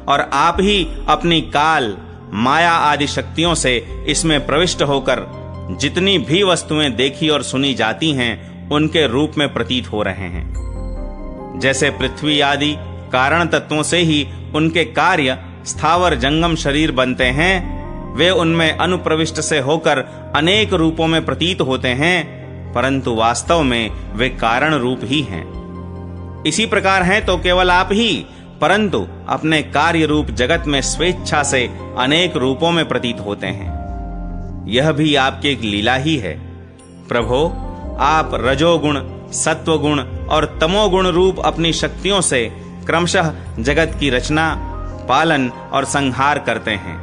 और आप ही अपनी काल, माया आदि शक्तियों से इसमें प्रविष्ट होकर जितनी भी वस्तुएं देखी और सुनी जाती हैं, उनके रूप में प्रतीत हो रहे हैं। जैसे पृथ्वी आदि कारण तत्वों से ही उनके कार्य स्थावर जंगम शरीर बनते हैं, वे उनमें अनुप्रविष्ट से होकर अनेक रूपों में प्रतीत होते हैं, परंतु वास्तव में वे कारण रूप ही हैं। इसी प्रकार हैं तो केवल आप ही, परंतु अपने कार्य रूप जगत में स्वेच्छा से अनेक रूपों में प्रतीत होते हैं। यह भी आपकी एक लीला ही है। प्रभो, आप रजोगुण, सत्वगुण और तमोगुण रूप अपनी शक्तियों से क्रमशः जगत की रचना, पालन और संहार करते हैं,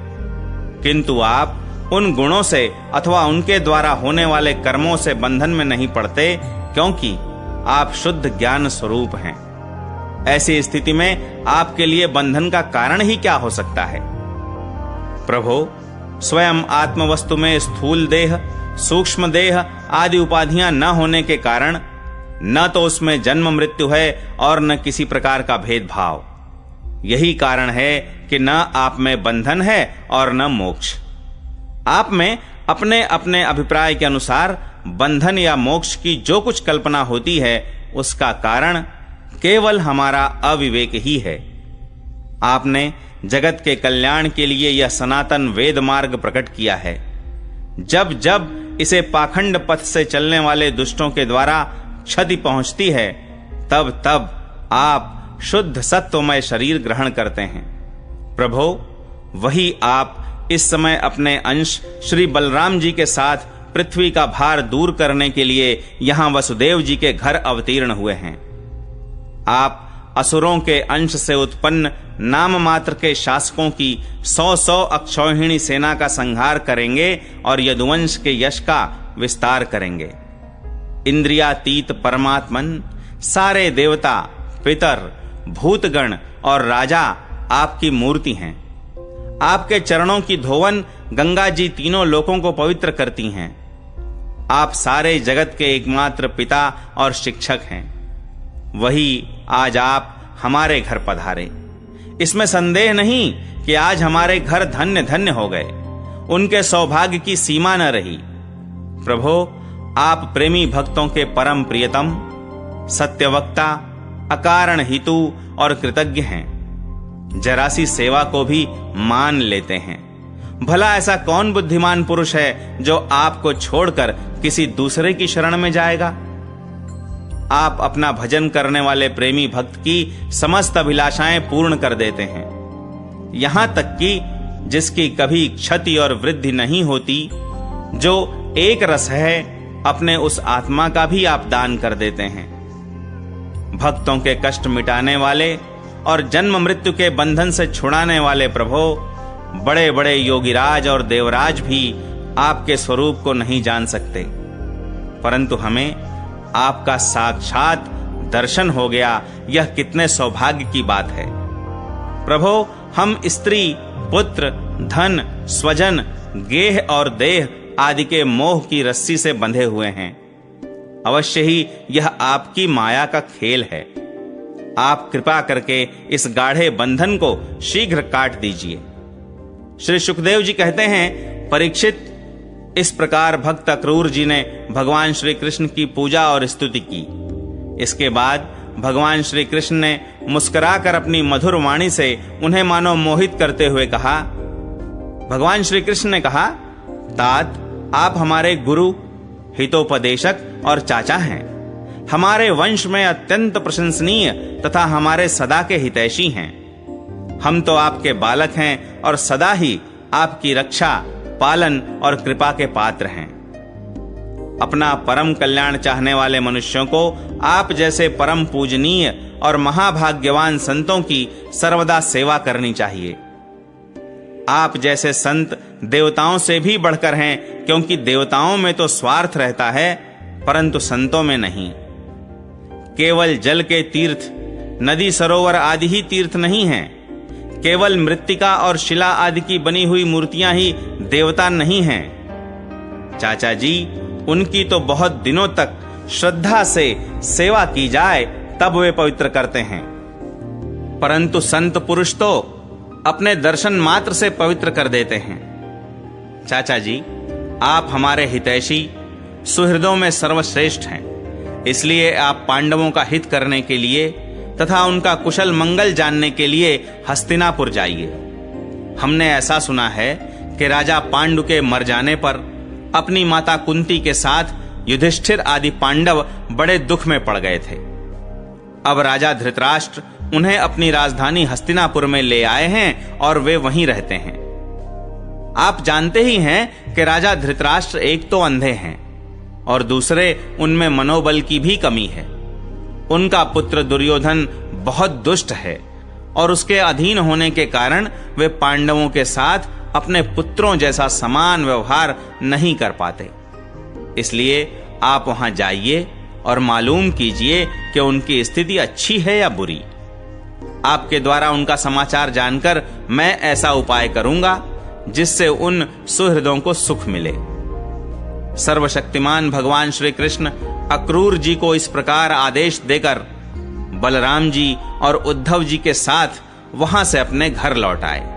किंतु आप उन गुणों से अथवा उनके द्वारा होने वाले कर्मों से बंधन में नहीं पड़ते, क्योंकि आप शुद्ध ज्ञान स्वरूप हैं। ऐसी स्थिति में आपके लिए बंधन का कारण ही क्या हो सकता है? प्रभो, स्वयं आत्मवस्तु में स्थूल देह, सूक्ष्म देह आदि उपाधियां न होने के कारण न तो उसमें जन्म मृत्यु है और न किसी प्रकार का भेदभाव। यही कारण है कि न आप में बंधन है और न मोक्ष। आप में अपने अपने अभिप्राय के अनुसार बंधन या मोक्ष की जो कुछ कल्पना होती है, उसका कारण केवल हमारा अविवेक ही है। आपने जगत के कल्याण के लिए यह सनातन वेद मार्ग प्रकट किया है। जब जब इसे पाखंड पथ से चलने वाले दुष्टों के द्वारा क्षति पहुंचती है, तब तब आप शुद्ध सत्वमय शरीर ग्रहण करते हैं। प्रभो, वही आप इस समय अपने अंश श्री बलराम जी के साथ पृथ्वी का भार दूर करने के लिए यहां वसुदेव जी के घर अवतीर्ण हुए हैं। आप असुरों के अंश से उत्पन्न नाम मात्र के शासकों की 100 अक्षौहिणी सेना का संहार करेंगे और यदुवंश के यश का विस्तार करेंगे। इंद्रियातीत परमात्मन, सारे देवता, पितर, भूतगण और राजा आपकी मूर्ति हैं। आपके चरणों की धोवन गंगा जी तीनों लोकों को पवित्र करती हैं। आप सारे जगत के एकमात्र पिता और शिक्षक हैं। वही आज आप हमारे घर पधारे। इसमें संदेह नहीं कि आज हमारे घर धन्य धन्य हो गए। उनके सौभाग्य की सीमा न रही। प्रभो, आप प्रेमी भक्तों के परम प्रियतम, सत्यवक्ता, अकारण हितु और कृतज्ञ हैं। जरा सी सेवा को भी मान लेते हैं। भला ऐसा कौन बुद्धिमान पुरुष है जो आपको छोड़कर किसी दूसरे की शरण में जाएगा? आप अपना भजन करने वाले प्रेमी भक्त की समस्त अभिलाषाएं पूर्ण कर देते हैं। यहां तक कि जिसकी कभी क्षति और वृद्धि नहीं होती, जो एक रस है, अपने उस आत्मा का भी आप दान कर देते हैं। भक्तों के कष्ट मिटाने वाले और जन्म मृत्यु के बंधन से छुड़ाने वाले प्रभो, बड़े बड़े योगीराज और देवराज भी आपके स्वरूप को नहीं जान सकते, परंतु हमें आपका साक्षात दर्शन हो गया। यह कितने सौभाग्य की बात है। प्रभो, हम स्त्री, पुत्र, धन, स्वजन, गेह और देह आदि के मोह की रस्सी से बंधे हुए हैं। अवश्य ही यह आपकी माया का खेल है। आप कृपा करके इस गाढ़े बंधन को शीघ्र काट दीजिए। श्री सुखदेव जी कहते हैं, परीक्षित, इस प्रकार भक्त अक्रूर जी ने भगवान श्री कृष्ण की पूजा और स्तुति की। इसके बाद भगवान श्री कृष्ण ने मुस्कुराकर अपनी मधुर वाणी से उन्हें मानो मोहित करते हुए कहा। भगवान श्री कृष्ण ने कहा, तात, आप हमारे गुरु, हितोपदेशक और चाचा हैं। हमारे वंश में अत्यंत प्रशंसनीय तथा हमारे सदा के हितैषी हैं। हम तो आपके बालक हैं और सदा ही आपकी रक्षा, पालन और कृपा के पात्र हैं। अपना परम कल्याण चाहने वाले मनुष्यों को आप जैसे परम पूजनीय और महाभाग्यवान संतों की सर्वदा सेवा करनी चाहिए। आप जैसे संत देवताओं से भी बढ़कर हैं, क्योंकि देवताओं में तो स्वार्थ रहता है, परंतु संतों में नहीं। केवल जल के तीर्थ, नदी, सरोवर आदि ही तीर्थ नहीं हैं। केवल मृत्तिका और शिला आदि की बनी हुई मूर्तियां ही देवता नहीं हैं। चाचा जी, उनकी तो बहुत दिनों तक श्रद्धा से सेवा की जाए तब वे पवित्र करते हैं, परंतु संत पुरुष तो अपने दर्शन मात्र से पवित्र कर देते हैं। चाचा जी, आप हमारे हितैषी, सुहृदों में सर्वश्रेष्ठ हैं। इसलिए आप पांडवों का हित करने के लिए तथा उनका कुशल मंगल जानने के लिए हस्तिनापुर जाइए। हमने ऐसा सुना है कि राजा पांडु के मर जाने पर अपनी माता कुंती के साथ युधिष्ठिर आदि पांडव बड़े दुख में पड़ गए थे। अब राजा धृतराष्ट्र उन्हें अपनी राजधानी हस्तिनापुर में ले आए हैं और वे वहीं रहते हैं। आप जानते ही हैं कि राजा धृतराष्ट्र एक तो अंधे हैं और दूसरे उनमें मनोबल की भी कमी है। उनका पुत्र दुर्योधन बहुत दुष्ट है और उसके अधीन होने के कारण वे पांडवों के साथ अपने पुत्रों जैसा समान व्यवहार नहीं कर पाते। इसलिए आप वहां जाइए और मालूम कीजिए कि उनकी स्थिति अच्छी है या बुरी। आपके द्वारा उनका समाचार जानकर मैं ऐसा उपाय करूंगा जिससे उन सुहृदों को सुख मिले। सर्वशक्तिमान भगवान श्री कृष्ण अक्रूर जी को इस प्रकार आदेश देकर बलराम जी और उद्धव जी के साथ वहां से अपने घर लौट आए।